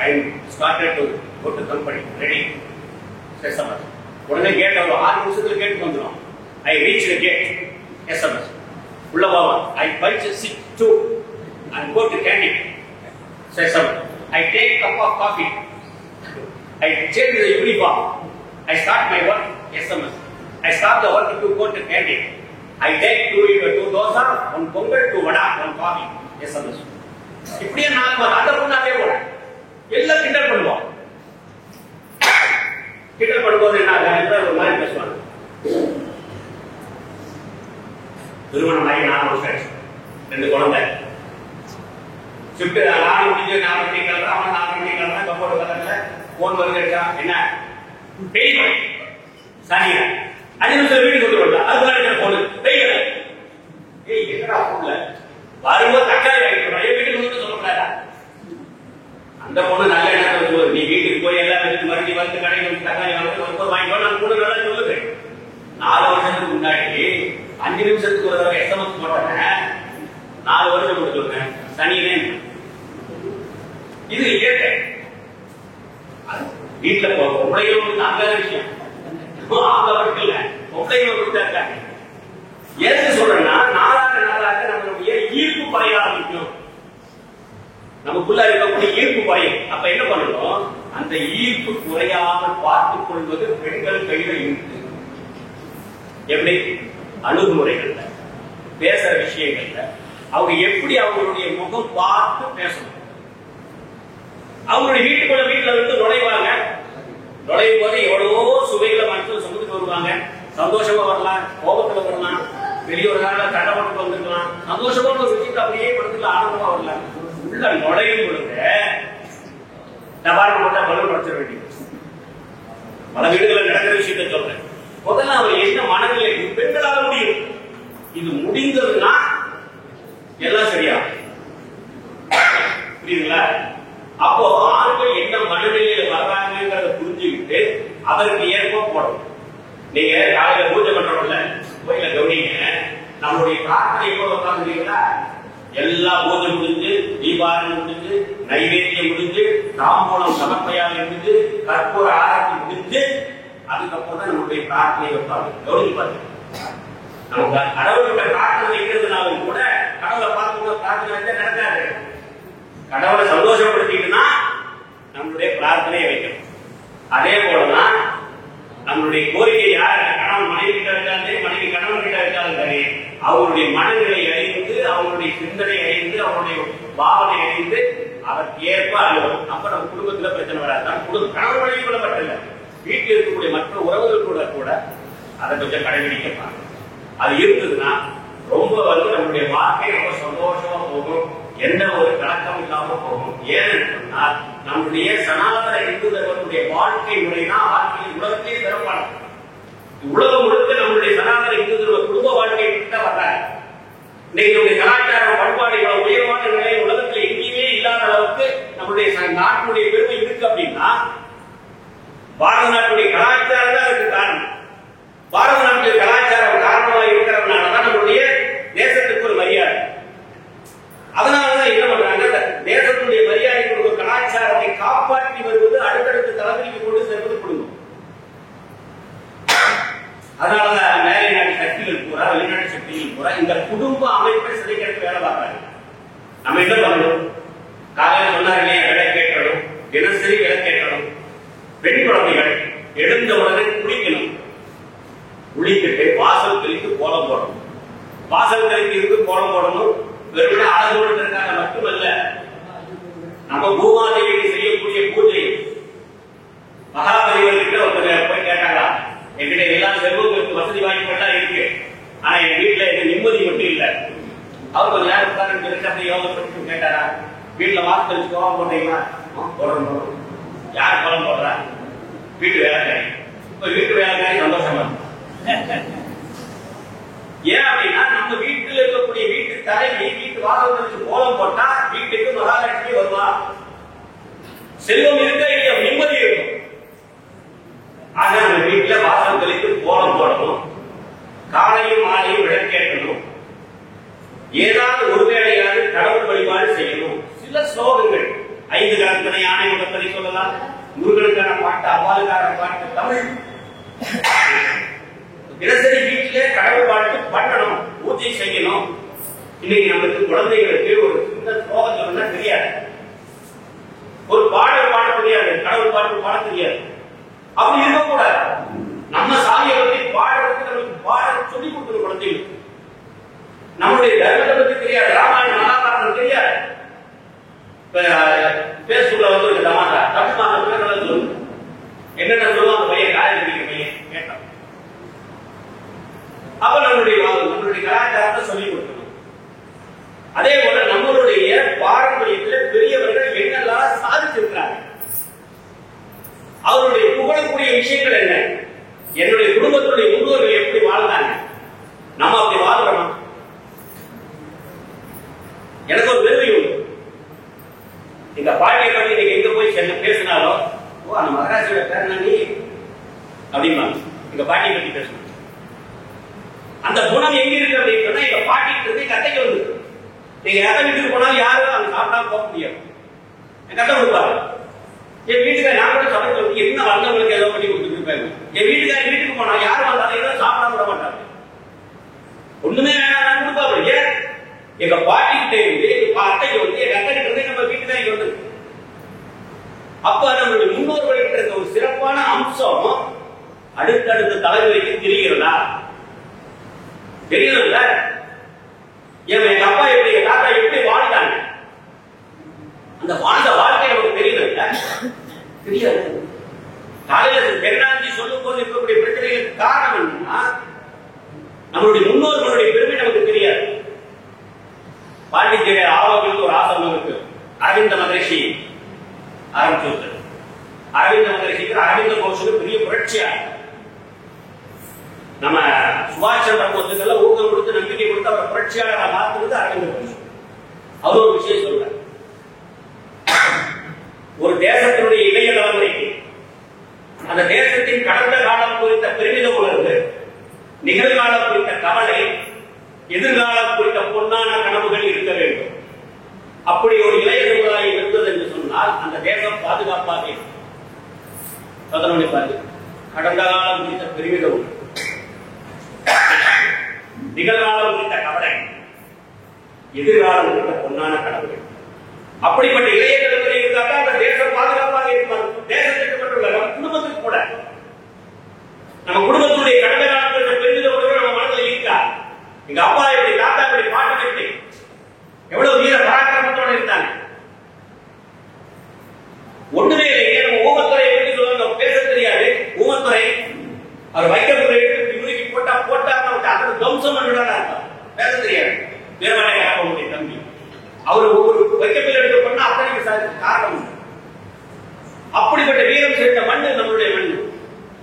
Speaker 1: I started to go to company, ready SMS. உடனே கேட் ஒரு 6 நிமிஷத்துல கேட்டு வந்துடும். I reach the gate, SMS. உள்ள போவான். I purchased to and go to canteen, SMS. I take cup of coffee, I change the uniform, I start my work, SMS. I start the work to go to canteen. I take 2 dosa, 1 pongal, 2 vada, 1 coffee. SMS. இப்படியே நான் அந்த பொண்ணு அதே போல எல்லாம் கிண்டல் பண்ணுவோம். கிண்டல் பண்ணும்போது என்ன ஒரு மாதிரி பேசுவாங்க. திருமணம் ஆகி 4 வருஷம் ஆச்சு, 2 குழந்தை. ஷிஃப்ட் 4 முடிஞ்சு 4 மணிக்கு கிளம்புறான், அவன் 4 மணிக்கு கிளம்புறான். கம்போர்டு பக்கத்துல போன் வந்து எடுக்கிறான். என்ன பெய்யும் சரியா 5 நிமிஷம் வீட்டுக்கு கொண்டு வரலாம். அது போன பெய்யல. ஏய் என்னடா போன்ல வரும்போது தக்காளி வாங்கிட்டு வீட்டுக்கு வந்து சொல்லக்கூடாதா? அந்த பொண்ணு நல்ல எண்ணத்தை சொல்லுவது, நீ வீட்டுக்கு போய் எல்லாம் மறுபடியும் வந்து கடைக்கு வந்து தக்காளி வாங்கிட்டு வாங்கிக்கோ. நான் கூட நல்லா சொல்லுது. 4 வருஷத்துக்கு முன்னாடி 5 நிமிஷத்துக்கு ஒரு தடவை எஸ்எம்எஸ் போட்டேன். 4 வருஷம் கொடுத்துருக்கேன். சனியே இது இயற்கை. வீட்டுல பொம்பளைகளும் நல்ல விஷயம், ஆகப்பட்டில்ல பொம்பளைகளும் கொடுத்தாங்க. எதுக்கு சொல்றேன்னா, நாளாக நாளாக நம்மளுடைய ஈர்ப்பு குறைய ஆரம்பிக்கும். நமக்குள்ள இருக்கக்கூடிய ஈர்ப்பு குறையும். அப்ப என்ன பண்ணணும், அந்த ஈர்ப்பு குறையாமல் பார்த்துக் கொள்வது பெண்கள் கையில இருக்கு. எப்படி அணுகுமுறைகள்ல, பேசுற விஷயங்கள்ல அவங்க எப்படி அவங்களுடைய முகம் பார்த்து பேசணும். அவங்களுடைய வீட்டுக்குள்ள வீட்டுல வந்து நுழைவாங்க. நுழையும் போது எவ்வளவோ சுவைகளை மனசுல சுமந்துட்டு வருவாங்க. சந்தோஷமா வரலாம், கோபத்துல வரலாம், வெளியே ஒரு நாள் சண்டை போட்டு வந்துருக்கலாம், சந்தோஷமான ஒரு விஷயத்தை அப்படியே படுத்துக்கலாம், ஆனந்தமா வரலாம். உள்ள நுழையும் பொழுது நபாரம் போட்டா பலன் படுத்த வேண்டியது. பல வீடுகளில் நடக்கிற விஷயத்தை சொல்றேன். முதல்ல அவர் என்ன மனநிலை, பெண்களால முடியும், இது முடிந்ததுன்னா எல்லாம் சரியா புரியுதுங்களா? அப்போ ஆண்கள் என்ன மனநிலையில வர்றாங்கிறத புரிஞ்சுக்கிட்டு அதற்கு ஏற்ப போடணும். நீங்க காலையில பூஜை பண்றோம்ல, கோயில கவனிங்க, நம்மளுடைய பிரார்த்தனை எப்போ உட்காந்துருக்கீங்களா? எல்லா பூஜை முடிஞ்சு, தீபாவளி முடிஞ்சு, நைவேத்தியம் முடிஞ்சு, தாம்பூலம் சமர்ப்பையாக முடிஞ்சு, கற்பூர ஆரத்தி முடிஞ்சு, அதுக்கப்புறம் தான் நம்மளுடைய பிரார்த்தனை வைப்பாங்க. கவனிச்சு பாருங்க. நமக்கு கடவுள்கிட்ட பிரார்த்தனை வைக்கிறதுனாலும் கூட கடவுளை பார்த்து பிரார்த்தனை வச்சா நடக்காது. கடவுளை சந்தோஷப்படுத்திட்டுனா நம்மளுடைய பிரார்த்தனையை வைக்கணும். அதே போலதான் நம்மளுடைய கோரிக்கை யார், கணவன் மனைவி கிட்ட இருக்காது, மனைவி கணவன் கிட்ட இருக்காது சரி, அவருடைய மனநிலை அறிந்து, அவங்களுடைய சிந்தனை அறிந்து, அவருடைய பாவனை அறிந்து அதற்கு ஏற்ப அழுவணும். அப்ப நம்ம குடும்பத்துல பிரச்சனை வராது. கணவன் மனைவி கூட மட்டும் இல்ல, வீட்டில் இருக்கக்கூடிய மற்ற உறவுகள் கூட அதை கொஞ்சம் கடைபிடிக்கலாம். அது இருந்ததுன்னா ரொம்ப நம்மளுடைய வாழ்க்கை ரொம்ப சந்தோஷமா போகும், எந்த ஒரு கலக்கம் இல்லாம போகும். ஏன்னு சொன்னால் நம்முடைய சனாதன இந்து தர்மத்துடைய வாழ்க்கை முறைதான் வாழ்க்கையில் உலகத்திலே சிறப்பானது. உலகம் முழுக்க நம்முடைய சனாதன இந்து தர்ம குடும்ப வாழ்க்கை கிட்ட வர்றாங்க. இன்னைக்கு நம்முடைய கலாச்சாரம் பண்பாடு இவ்வளவு உயர்வான நிலை உலகத்தில் எங்கேயுமே இல்லாத அளவுக்கு நம்முடைய நாட்டினுடைய பெருமை இருக்கு அப்படின்னா பாரத நாட்டுடைய கலாச்சாரம் தான் அதுக்கு காரணம். பாரத நாட்டுடைய கலாச்சாரம் காரணமாக இருக்கிறதுனாலதான் நம்முடைய தேசத்துக்கு ஒரு மரியாதை. அதனாலதான் என்ன பண்றாங்க, தேசத்துடைய மரியாதை ஒரு கலாச்சாரத்தை காப்பாற்றி வருவது, அடுத்தடுத்த தலைமுறைக்கு கொண்டு செல்வது குடும்பம். அதனாலதான் மேலை நாட்டு சக்திகள் பூரா, வெளிநாட்டு சக்திகள் பூரா இந்த குடும்ப அமைப்பை சிதைக்கிறதுக்கு வேலை பார்ப்பாங்க. நம்ம என்ன பண்ணணும், காலையில் சொன்னார்களே விளக்கேற்றணும், தினசரி விளக்கேற்றணும். பெண் குழந்தைகள் எழுந்த உடனே குளிக்கணும், குளித்துட்டு வாசல் தெளித்து கோலம் போடணும். வாசல் தெளித்து இருந்து கோலம் போடணும். வெறும் அழகுக்காக மட்டுமல்ல, நம்ம பூமாதேவிக்கு செய்யக்கூடிய பூஜை. மகாபலிவர்கிட்ட ஒருத்தர் போய் கேட்டாங்களா, என்கிட்ட எல்லா செல்வங்களுக்கு வசதி வாய்ப்புகள் இருக்கு, ஆனா என் வீட்டுல எனக்கு நிம்மதி மட்டும் இல்ல. அவர் கொஞ்சம் நேரம் உட்கார்ந்து இருக்கிறத யோகப்பட்டு கேட்டாரா, வீட்டுல வாசல் தெளிச்சு கோலம் போட்டீங்களா? போடணும். யார் கோலம் போடுறா? வீட்டு வேலைக்காரி. இப்ப வீட்டு வேலைக்காரி சந்தோஷமா. ஏன் அப்படின்னா நம்ம வீட்டில் இருக்கக்கூடிய வீட்டு தலைவி வீட்டு வாசலுக்கு கோலம் போட்டா வீட்டுக்கு மகாலட்சுமி வருவா, செல்வம் இருக்க இல்லையா, நிம்மதி இருக்கும். ஆக நம்ம வீட்டுல வாசல் தெளித்து கோலம் போடணும், காலையும் மாலையும் விளக்கேற்றணும், ஏதாவது ஒரு வேளையாவது கடவுள் வழிபாடு செய்யணும். சில ஸ்லோகங்கள் 5 கணக்கனை யானை முகத்தனை சொல்லலாம், முருகனுக்கான பாட்டு, அவ்வாறுக்கான பாட்டு, தமிழ். தினசரி வீட்டிலே கடவுள் பாட்டு பண்ணணும், பூஜை செய்யணும். இன்னைக்கு நமக்கு குழந்தைகளுக்கு ஒரு சின்ன ஸ்லோகம் சொன்னா தெரியாது, ஒரு பாடல் பாட தெரியாது, கடவுள் பாட்டு பாட தெரியாது. அப்படி இருக்கக்கூடாது. நம்ம சாமியை பற்றி பாடுறதுக்கு நமக்கு பாட சொல்லி கொடுக்கணும் குழந்தைகளுக்கு. நம்முடைய தர்மத்தை பற்றி தெரியாது, ராமாயணம் மகாபாரதம் தெரியாது. பேஸ்புக்ல வந்து ஒரு தமாஷா, தமிழ் மாதம் சொல்லு என்னென்ன சொல்லுவாங்க, பையன் காலேஜ் படிக்கிற பையன் கேட்டான். அப்ப நம்மளுடைய கலாச்சாரத்தை சொல்லிக் கொடுக்கணும். அதே போல நம்மளுடைய பாரம்பரியத்தில் பெரியவர்கள் என்னெல்லாம் சாதிச்சிருக்கிறாங்க, அவருடைய புகழக்கூடிய விஷயங்கள் என்ன, என்னுடைய குடும்பத்துடைய முன்னோர்கள் எப்படி வாழ்ந்தாங்க, நம்ம அப்படி வாழ்றோமா? எனக்கு ஒரு பெருமை உண்டு. இந்த பாட்டியை பற்றி நீங்க எங்க போய் சென்று பேசினாலும், ஓ அந்த மகராசியோட பேர் நீ அப்படிமா எங்க பாட்டியை பற்றி பேசணும். அந்த குணம் எங்க இருக்கு அப்படின்னு சொன்னா எங்க பாட்டிட்டு இருந்து கத்தைக்கு வந்து, நீங்க எதை வீட்டுக்கு போனாலும் யாரும் அங்க சாப்பிடாம போக முடியாது, என் கத்தை கொடுப்பாரு. என் வீட்டுக்கார நான் கூட சமைச்சு வந்து என்ன வந்தவங்களுக்கு ஏதோ பண்ணி கொடுத்துட்டு இருப்பாங்க. என் வீட்டுக்கார வீட்டுக்கு போனா யாரும் வந்தாலும் ஏதோ சாப்பிடாம விட மாட்டாங்க, ஒண்ணுமே வேணாம் கொடுப்பாரு. ஏன் எங்க பாட்டி கிட்ட இருந்து எங்க அத்தைக்கு வந்து எங்க அத்தை கிட்ட இருந்து நம்ம வீட்டுக்காரிக்கு வந்து, அப்ப நம்மளுடைய முன்னோர்களுக்கு இருக்க ஒரு சிறப்பான அம்சம் அடுத்தடுத்த தலைமுறைக்கு தெரிகிறதா? தெரியல. எங்க அப்பா எப்படி, எங்க தாத்தா எப்படி வாழ்ந்தாங்க, அந்த வாழ்ந்த வாழ்க்கை நமக்கு தெரியல. தெரியாது. காலையில பெருநாஞ்சி சொல்லும் போது இருக்கக்கூடிய பிரச்சனைகளுக்கு காரணம் என்னன்னா நம்மளுடைய முன்னோர்களுடைய பெருமை நமக்கு தெரியாது. பாண்டிச்சேரி ஆரோக்கியம் ஒரு ஆசிரமம் இருக்கு. அரவிந்த மகரிஷி ஆரம்பிச்சு அரவிந்த மகரிஷிக்கு அரவிந்த கோஷுக்கு பெரிய புரட்சியாக நம்ம சுபாஷ் சந்திர போஸுக்கெல்லாம் ஊக்கம் கொடுத்து நம்பிக்கை கொடுத்து அவர் புரட்சியாளராக மாற்றுவது அரவிந்த கோஷ். அவர் ஒரு விஷயம் சொல்றார், ஒரு தேசத்தினுடைய இளைய தலைமுறைக்கு அந்த தேசத்தின் கடந்த காலம் குறித்த பெருமித உணர்வு, நிகழ்காலம் குறித்த கவலை, எதிர்காலம் குறித்த பொன்னான கனவுகள் இருக்க வேண்டும். அப்படி ஒரு இளைய சமுதாயம் இருந்தது என்று சொன்னால் அந்த தேசம் பாதுகாப்பாக இருக்கும். கடந்த காலம் குறித்த பெருமித உணர்வு, நிகழ்காலம் குறித்த கவலை, எதிர்காலம் குறித்த பொன்னான கனவுகள். அப்படிப்பட்ட இளைய தலைமுறை இருந்தால் அந்த தேசம் பாதுகாப்பாக இருப்பார். தேசத்திற்கு மட்டும் நம்ம குடும்பத்துக்கு கூட, நம்ம குடும்பத்துடைய கடந்த காலத்தில் பெருமித உணர்வு நம்ம மனதில் இருக்கா? எங்க அப்பா எப்படி, தாத்தா எப்படி, பாட்டம் எப்படி, எவ்வளவு வீர பராக்கிரமத்தோடு இருந்தாங்க. ஒன்றுமே இல்லையே. நம்ம ஊமத்துறை எப்படி சொல்லுவாங்க, பேச தெரியாது. ஊமத்துறை அவர் வைக்கப்புறை எடுத்து போட்டா அதற்கு தம்சம் பேச தெரியாது. வீரமலை தம்பி அவர் ஒவ்வொரு வைக்கப்பில் எடுக்க பண்ணா அத்தனை காரணம். அப்படிப்பட்ட வீரம் சேர்ந்த மண்ணு நம்மளுடைய மண்ணு.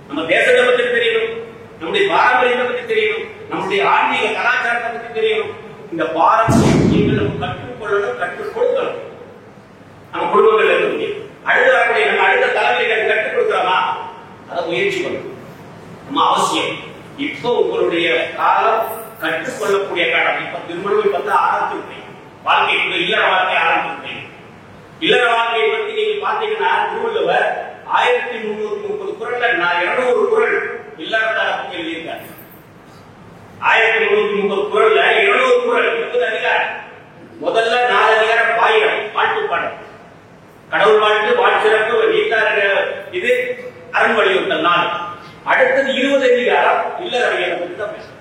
Speaker 1: நம்ம தேசத்தை பற்றி தெரியணும், நம்முடைய பாரம்பரியத்தை பற்றி தெரியணும், நம்முடைய ஆன்மீக கலாச்சாரத்தை பற்றி தெரியணும். இந்த பாரம்பரியங்கள் நம்ம கற்றுக்கொள்ளணும், கற்றுக் கொடுக்கணும். நம்ம குடும்பங்கள் இருக்க முடியும். அடுத்த வரக்கூடிய நம்ம அடுத்த தலைமுறைகள் கற்றுக் கொடுக்கிறோமா, அதை முயற்சி பண்ணணும். நம்ம அவசியம். இப்போ உங்களுடைய காலம் கற்றுக்கொள்ளக்கூடிய காலம். இப்ப திருமணம் பார்த்தா ஆரம்பிச்சு வாழ்க்கை, இல்லற வாழ்க்கை ஆரம்பிச்சு. இல்லற வாழ்க்கையை பற்றி நீங்க பாத்தீங்கன்னா திருவள்ளுவர் 1330 குறள்ல 200 குறள் இல்லறத்தார பற்றி எழுதியிருக்காரு. 1330 குறள்ல 200 குறள் 20 அதிகாரம். முதல்ல 4 அதிகாரம் பாயிரம் வாழ்த்து பாடம், கடவுள் வாழ்த்து, வாழ்ச்சிறப்பு, நீத்தார், இது அரண் வலியுறுத்தல் 4. அடுத்தது 20 அதிகாரம் இல்லறவியலை பற்றி தான் பேசுறோம்.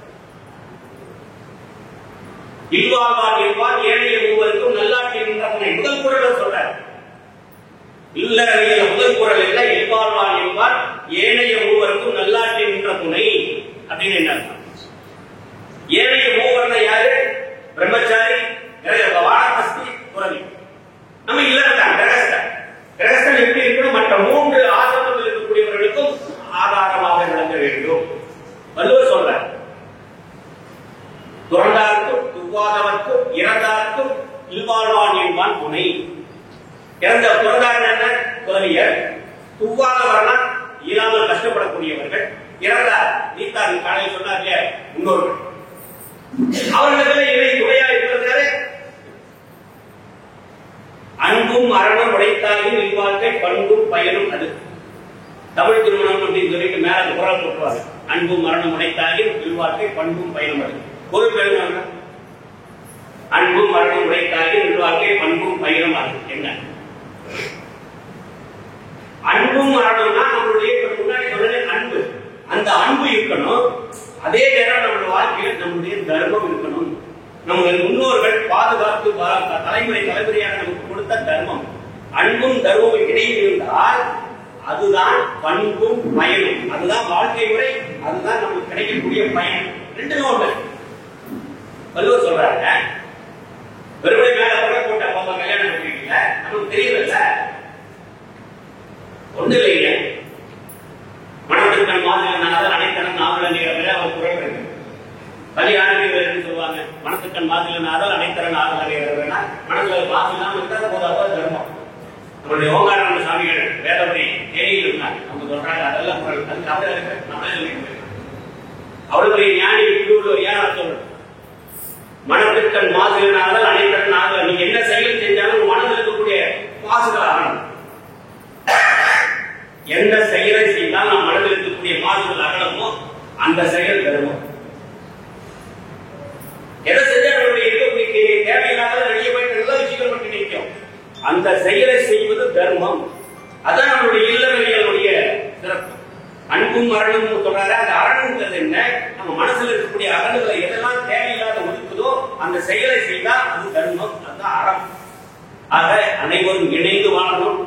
Speaker 1: இல்வாழ்வார் என்பார் ஏழைய மூவருக்கும் நல்லாட்சி முதல் குறள் சொல்றார். இல்லறவியல முதல் குறள் இல்ல, இல்வாழ்வார் என்பார் ஏழைய மூவருக்கும் நல்லாட்சி என்ற துணை அப்படின்னு என்ன? ஏழைய மூவர்னா யாரு? பிரம்மச்சாரி, வானபஸ்தி, துறவி. நம்ம இல்லறத்தான் கிரகஸ்தன். கிரகஸ்தன் எப்படி இருக்கணும்? மற்ற 3 ஆசிரமத்தில் இருக்கக்கூடியவர்களுக்கும் ஆதாரமாக நடக்க வேண்டும். வள்ளுவர் சொல்றார், துறந்தார்க்கும் துவாதவர்க்கும் இறந்தார்க்கும் இல்வாழ்வான் என்பான் துணை. இறந்த துறந்தார் என்ன? துறவியர். துவாதவர்னா இயலாமல் கஷ்டப்படக்கூடியவர்கள். இறந்தார் நீத்தார் காலையில் சொன்னார்களே முன்னோர்கள், அவர்களுக்கு இணை துணையா இருக்கிறது. அன்பும் அறனும் உடைத்தாலும் இல்வாழ்க்கை பண்பும் பயனும் அது. தமிழ் திருமணம் அப்படின்னு சொல்லிட்டு மேல குரல் போட்டுவாங்க. அன்பும் மரணம் உடைத்தாலும் இல்வாழ்க்கை பண்பும் பயனும் அது. ஒரு பெருமை அன்பும் மரணம் உடைத்தாலும் இல்வாழ்க்கை பண்பும் பயனும் அது. என்ன அன்பும் மரணம்னா நம்மளுடைய முன்னாடி சொல்றது அன்பு. அந்த அன்பு இருக்கணும். அதே நேரம் நம்மளுடைய வாழ்க்கையில் நம்முடைய தர்மம் இருக்கணும். நம்முடைய முன்னோர்கள் பாதுகாத்து தலைமுறை தலைமுறையாக நமக்கு கொடுத்த தர்மம். அன்பும் தர்மமும் இடையில் இருந்தால் அதுதான் பண்பும் பயனும். அதுதான் வாழ்க்கை முறை. அதுதான் நமக்கு கிடைக்கக்கூடிய பயன். 2 ஒன்று வள்ளுவர் சொல்றாங்க. வெறுமனை மேல போட்ட பாப்பா கல்யாணம் பண்ணிட்டீங்க, நமக்கு தெரியல. ஒண்ணு இல்லைங்க, மனத்திற்கண் மாதிரினால அனைத்தனம் நாவல நேரத்தில் அவர் குரல் இருக்கு. கல்யாணம் சொல்லுவாங்க, மனத்துக்கண் மாதிரினால அனைத்தரன் நாவல நேரம். மனசுல மாசம் இருந்தால் போதாதான் தர்மம். நம்மளுடைய ஓங்காரான சாமிகள் வேதபடி தேனியில் இருந்தாங்க. அவங்க சொல்றாங்க அதெல்லாம் குரல். அது கவலை இருக்கு. நம்மளே சொல்லிட்டு அவர்களுடைய ஞானி திருவள்ளுவர் ஏன் சொல்றது? மனத்திற்கண் மாசுகளால் அனைத்தரன் ஆகல. நீங்க என்ன செயல் செஞ்சாலும் மனதில் இருக்கக்கூடிய மாசுகள் ஆகணும். எந்த செயலை செய்தால் நம் மனதில் இருக்கக்கூடிய மாசுகள் அகலமோ அந்த செயல் தருமம். எதை செஞ்சா நம்மளுடைய இருக்கக்கூடிய தேவையில்லாத வெளியே போயிட்டு நல்ல விஷயங்கள் மட்டும் நிற்கும். அந்த செயலை செய்வது தர்மம். அதான் நம்மளுடைய இல்லறவியலுடைய சிறப்பு. அன்பும் மரணமும் சொல்றாரு. அந்த அரணுங்கிறது என்ன? நம்ம மனசுல இருக்கக்கூடிய அகலுகளை எதெல்லாம் தேவையில்லாத ஒதுக்குதோ அந்த செயலை செய்தா அது தர்மம். அதுதான் அறம். ஆக அனைவரும் இணைந்து வாழணும்,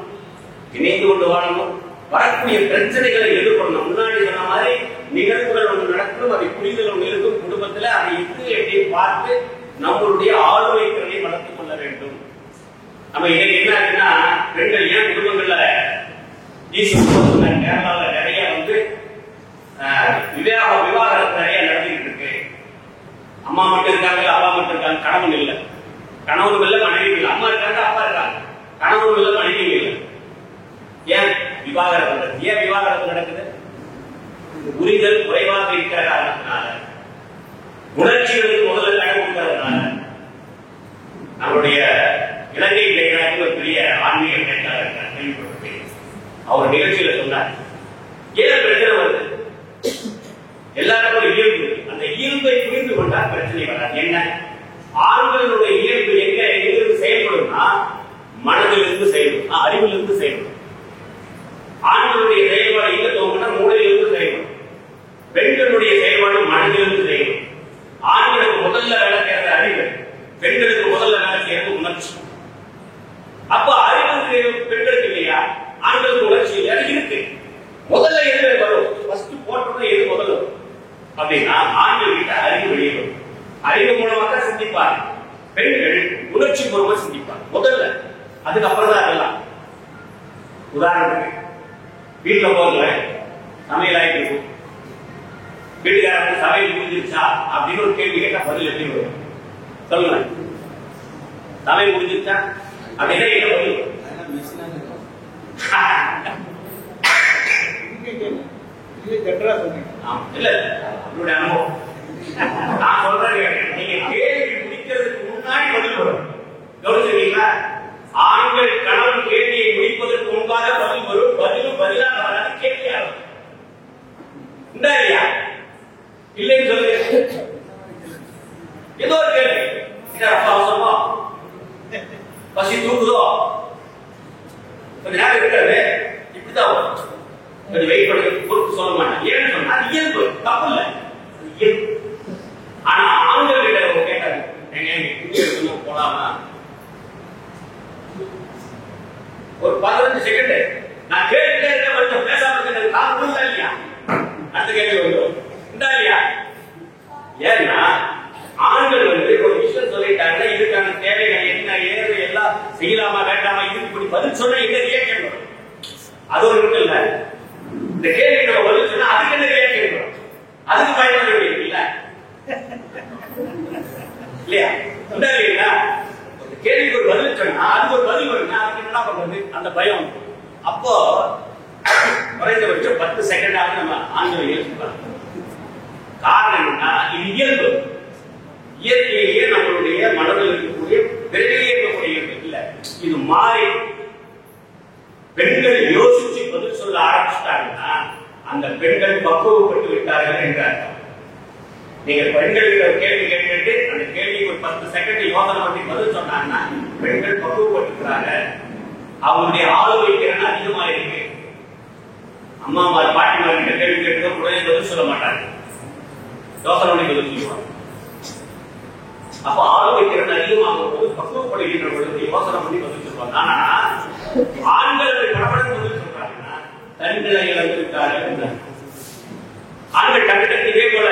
Speaker 1: இணைந்து கொண்டு வாழணும். வரக்கூடிய பிரச்சனைகளை எதிர்கொள்ளணும். முன்னாடி சொன்ன மாதிரி நிகழ்வுகள் ஒன்று நடக்கும், அதை புரிதல் ஒன்று இருக்கும். குடும்பத்தில் முதல்ல அதை எப்படி பார்த்து நம்மளுடைய ஆளுமை திறனை வளர்த்துக் கொள்ள வேண்டும். நம்ம இன்னைக்கு என்ன ஆச்சுன்னா பெண்கள் ஏன் குடும்பங்கள்ல கேரளாவில் நிறைய விவாகரத்து நிறைய நடந்துகிட்டு இருக்கு. அம்மா மட்டும் இருக்காங்க, அப்பா மட்டும் இருக்காங்க, கணவன் இல்லை, கணவனும் இல்லை, மனைவி இல்லை. அம்மா இருக்காங்க, அப்பா இருக்காங்க, கணவனும் இல்லை, மனைவி இல்லை. ஏன் விவாகரத்து? ஏன் விவாகரத்து நடக்குது? புரிதல் குறைவாக இருக்கிற காரணத்தினால, உணர்ச்சிகளுக்கு முதல்ல கடை கொடுக்கிறதுனால. நம்மளுடைய இலங்கை இளைஞருக்கு ஒரு பெரிய ஆன்மீக பேச்சாளர் கேள்விப்பட்டிருக்கேன். அவர் நிகழ்ச்சியில சொன்னார், ஏன் பிரச்சனை வருது? எல்லாருக்கும் இயல்பு, அந்த இயல்பை புரிந்து கொண்டால் பிரச்சனை வராது. என்ன? ஆண்களுடைய இயல்பு எங்கிருந்து செயல்படும்னா மனதிலிருந்து செயல்படும், அறிவிலிருந்து செயல்படும். ஆண்களுடைய செயல்பாடு எங்க தோணும்னா மூளையிலிருந்து செயல்படும். பெண்களுடைய செயல்பாடு மனதிலிருந்து செயல்படும். ஆண்களுக்கு முதல்ல வேலை செய்யறது அறிவு, பெண்களுக்கு முதல்ல வேலை செய்யறது உணர்ச்சி. அப்ப அறிவு பெண்களுக்கு இல்லையா, ஆண்களுக்கு உணர்ச்சி இல்லையா? இருக்கு. முதல்ல எது வரும்? ஃபர்ஸ்ட் போட்டோம்னா எது முதல்ல அப்படின்னா ஆண்கள் கிட்ட அறிவு வெளியே வரும். அறிவு மூலமாக தான் சிந்திப்பார். பெண்கள் உணர்ச்சி மூலமா சிந்திப்பார் முதல்ல, அதுக்கப்புறம் தான் அதெல்லாம். உதாரணத்துக்கு வீட்டுல போகல சமையல் ஆயிட்டு இருக்கும், வீட்டுக்காரங்க சமையல் முடிஞ்சிருச்சா அப்படின்னு ஒரு கேள்வி கேட்டா பதில் எப்படி வரும்? சொல்லுங்க, சமையல் முடிஞ்சிருச்சா அப்படின்னா என்ன பதில்? இல்ல உங்களுடைய அனுபவம் நான் சொல்றேன். நீங்க கேள்வி முடிக்கிறதுக்கு முன்னாடி பதில் வரும். கவனிச்சிருக்கீங்களா? ஆண்கள் கணவன் கேள்வியை முடிப்பதற்கு முன்பாக பதில் வரும். பதிலும் பதிலாக வராது, கேள்வியாக உண்டா இல்லையா? இல்லைன்னு சொல்லுங்க. ஏதோ ஒரு கேள்வி, அவசரமா பசி தூக்குதோ, கொஞ்ச நேரம் இருக்காது, இப்படிதான் வரும். கொஞ்சம் வெயிட் பண்ணி பொறுப்பு சொல்ல மாட்டேன். ஏன்னு சொன்னா இயல்பு, தப்பு இல்லை, இயல்பு. ஆனா ஆண்கள் கிட்ட கேட்டாங்க, எங்க போலாமா? ஒரு 15 செகண்ட் நான் கேட்டுட்டே இருக்கேன், கொஞ்சம் பேசாம இருக்கிறது காரணம் இல்லையா? அடுத்த கேள்வி வரும், உண்டா இல்லையா? ஏன்னா ஆண்கள் ஒரு விஷயம் சொல்லிட்டாங்க, இதுக்கான தேவைகள் என்ன ஏது எல்லாம் செய்யலாமா வேண்டாமா, இதுக்கு பதில் சொன்னா என்ன ரியாக்ஷன் வரும்? அது ஒரு இருக்கு இல்ல. இந்த கேள்வி நம்ம பதில் சொன்னா அதுக்கு என்ன ரியாக்ஷன் வரும்? அதுக்கு பயன்பட வேண்டியது இல்ல இல்லையா? உண்டா இல்லையா? கேள்விக்கு ஒரு பதில் சொன்னா அதுக்கு ஒரு பதில் வருங்க, அதுக்கு என்ன பண்றது? அந்த பயம். அப்போ குறைந்தபட்சம் 10 செகண்டாவது நம்ம ஆண்களை யோசிக்கலாம். காரணம் என்னன்னா இது இயல்பு. இயற்கையிலேயே நம்மளுடைய மனதில் இருக்கக்கூடிய விரைவில் இருக்கக்கூடிய இல்ல, இது மாறி பெண்கள் யோசிச்சு பதில் சொல்ல ஆரம்பிச்சிட்டாங்கன்னா அந்த பெண்கள் பக்குவப்பட்டு விட்டார்கள் என்ற அர்த்தம். நீங்க பெண்களுக்கு கேள்வி கேட்டுட்டு அந்த கேள்விக்கு ஒரு 10 செகண்ட் யோசனை பண்ணி பதில் சொன்னாங்கன்னா பெண்கள் பக்குவப்பட்டுக்கிறாங்க, அவங்களுடைய ஆளுமை திறன் அதிகமா இருக்கு. அம்மா பாட்டிமார் கிட்ட கேள்வி கேட்டு உடனே பதில் சொல்ல மாட்டாங்க, யோசனை பண்ணி பதில் சொல்லுவாங்க. அப்ப ஆளுமை திறன் அதிகமாகும் போது பக்குவப்படுகின்ற பொழுது யோசனை பண்ணி பதில் சொல்லுவாங்க. ஆனா ஆண்கள் கடவுளுக்கு பதில் சொல்றாங்கன்னா தன்னிலை இழந்திருக்கார்கள். ஆண்கள் டக்கு இதே போல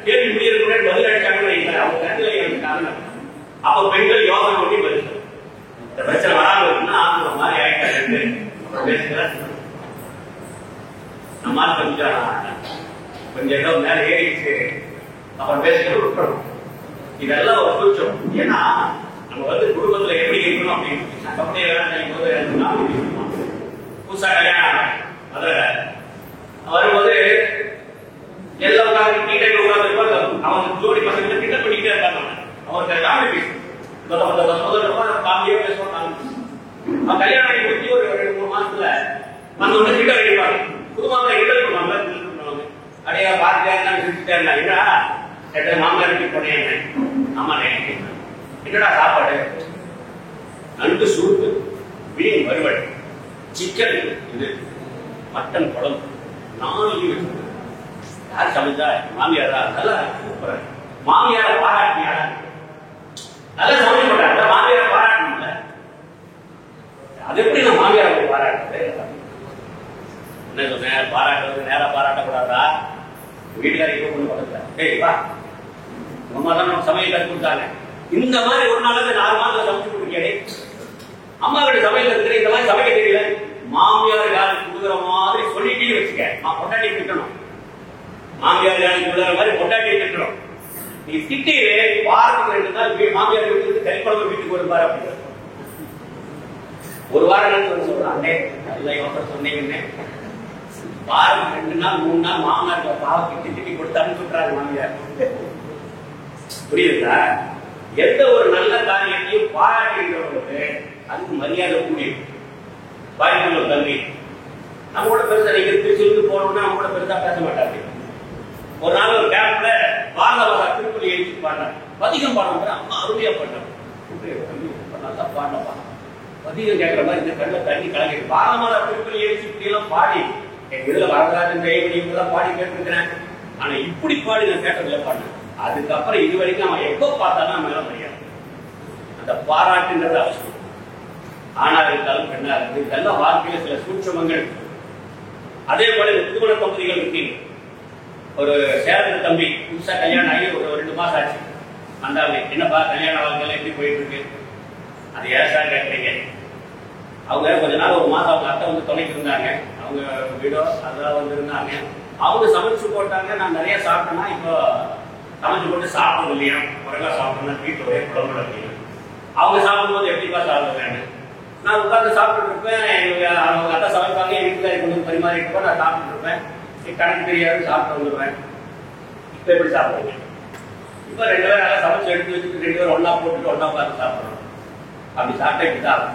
Speaker 1: கேள்வி முடியறதுக்கு பதில் அடிச்சாங்க, அவங்க தன்னிலை இழந்திருக்காங்க. அப்ப பெண்கள் யோசனை பண்ணி பதில் சொல்லுவாங்க. இந்த பிரச்சனை வராமல் இருக்குன்னா ஆண்கள் மாதிரி ஆயிட்டாங்க. நம்மால் கொஞ்சம் ஏதோ மேல ஏறிச்சு அப்புறம் பேசிட்டு விட்டுறோம். இதெல்லாம் ஒரு கூச்சம். ஏன்னா நம்ம குடும்பத்துல எப்படி இருக்கணும் அப்படின்னு புதுசா கல்யாணம் அதுல வரும்போது எல்லாம் உட்கார்ந்து அவங்க ஜோடி பசங்க கிட்ட பண்ணிக்கிட்டே இருக்காங்க. அவருக்கு காமெடி காமெடியா பேசுவாங்க. அவன் கல்யாணம் ஆகி முடிச்சு ஒரு 2-3 மாசத்துல அந்த ஒண்ணு கிட்ட வைப்பாங்க. புதுமாப்பிள்ளை கிட்ட பண்ணுவாங்க. அப்படியே பார்த்துட்டே இருந்தாங்க, சிரிச்சுட்டே இருந்தாங்க. மாமனார் வீட்டுக்கு போனேன். ஆமா, என்னடா சாப்பாடு? நண்டு சூப்பு, மீன் வறுவல், சிக்கன், இது மட்டன் குழம்பு, 4 யார் சமைச்சா? மாமியாரா? நல்லா சூப்பரா. மாமியார பாராட்டியாரா? நல்லா சமைக்க மாட்டாங்க. மாமியார பாராட்டணும்ல. அது எப்படி நான் மாமியார பாராட்டுறது? என்ன சொன்னேன்? பாராட்டுறது நேரா பாராட்டக்கூடாதா? வீட்டுக்காரி பக்கத்துல, ஏய் வா அம்மா தான் நம்ம சமையல் கற்றுக் கொடுத்தாங்க. இந்த மாதிரி ஒரு நாளுக்கு 4 மாதத்துல சமைச்சு கொடுக்கே. அம்மா கிட்ட சமையல் கத்துக்கிற இந்த மாதிரி சமைக்க தெரியல, மாமியார் யாருக்கு கொடுக்குற மாதிரி சொல்லிட்டே வச்சுக்க. பொண்டாட்டி திட்டணும், மாமியார் யாருக்கு கொடுக்குற மாதிரி பொண்டாட்டி திட்டணும். நீ திட்டியே வாரத்துக்கு 2 நாள் மாமியார் வீட்டுக்கு கறிக்குழம்பு வீட்டுக்கு வருவார் அப்படின்னு ஒரு வாரம் சொல்றாங்க. சொன்னீங்கன்னு வாரம் 2 நாள் 3 நாள் மாமனாருக்கு பாவக்கு திட்டி கொடுத்து அனுப்பிச்சுட்றாங்க மாமியார். புரியுதுங்களா? எந்த ஒரு நல்ல காரியத்தையும் பாராட்டுகிறவங்களுக்கு அதுக்கு மரியாதை கூடியும் வாய்ப்புள்ள தம்பி. நம்ம கூட பெருசா நீங்க திருச்சி போனோம்னா நம்ம கூட பெருசா பேச மாட்டாங்க. ஒரு நாள் ஒரு கேம்ப்ல பாரதவாசா திருப்பதி எழுச்சி பாடினார். பதிகம் பாடம் அம்மா அருமையா பாடினார். நல்லா பாடினப்பா பதிகம் கேட்கிற மாதிரி இந்த கண்ணில் தண்ணி கலங்கி பாரதமாதா திருப்பதி எழுச்சி இப்படி எல்லாம் பாடி என் இதுல வரதராஜன் கைவடி இப்படிலாம் பாடி கேட்டிருக்கிறேன். ஆனா இப்படி பாடி நான் கேட்டதில்ல பாடினேன். அதுக்கப்புறம் இது வரைக்கும் அவன் எப்போ பார்த்தாலும் நம்ம எல்லாம் முடியாது. அந்த பாராட்டுன்றது அவசியம். ஆணா இருந்தாலும் பெண்ணா இருந்து இதெல்லாம் வாழ்க்கையில சில சூட்சமங்கள். அதே போல புதுமண தம்பதிகள் இருக்கீங்க. ஒரு சேரத்து தம்பி புதுசா கல்யாணம் ஆகி ஒரு 2 மாசம் ஆச்சு. வந்தாங்க, என்னப்பா கல்யாண வாழ்க்கையில எப்படி போயிட்டு இருக்கு? அது ஏசா கேட்கறீங்க. அவங்க கொஞ்ச நாள் 1 மாசம் அவங்க அத்தை வந்து துணைக்கு இருந்தாங்க. அவங்க வீடோ அதெல்லாம் வந்து இருந்தாங்க. அவங்க சமைச்சு போட்டாங்க. நான் நிறைய சாப்பிட்டேன்னா இப்போ சமைச்சு போட்டு சாப்பிடுறது இல்லையா, முறையா சாப்பிடணும், வீட்டு ஒரே குழம்புல இருக்கீங்க. அவங்க சாப்பிடும்போது எப்படிப்பா சாப்பிடுவேன்? நான் உட்காந்து சாப்பிட்டு இருப்பேன். அவங்க அத்தை சமைப்பாங்க, என் வீட்டுக்காரி கொண்டு பரிமாறிட்டு இருப்பேன். நான் சாப்பிட்டு இருப்பேன். கணக்கு தெரியாது, சாப்பிட்டு வந்துடுவேன். இப்ப எப்படி சாப்பிடுங்க? இப்ப 2 பேரும் நல்லா சமைச்சு எடுத்து வச்சுட்டு 2 பேரும் ஒன்னா போட்டுட்டு ஒன்னா உட்காந்து சாப்பிடணும். அப்படி சாப்பிட்டா இப்படிதான்.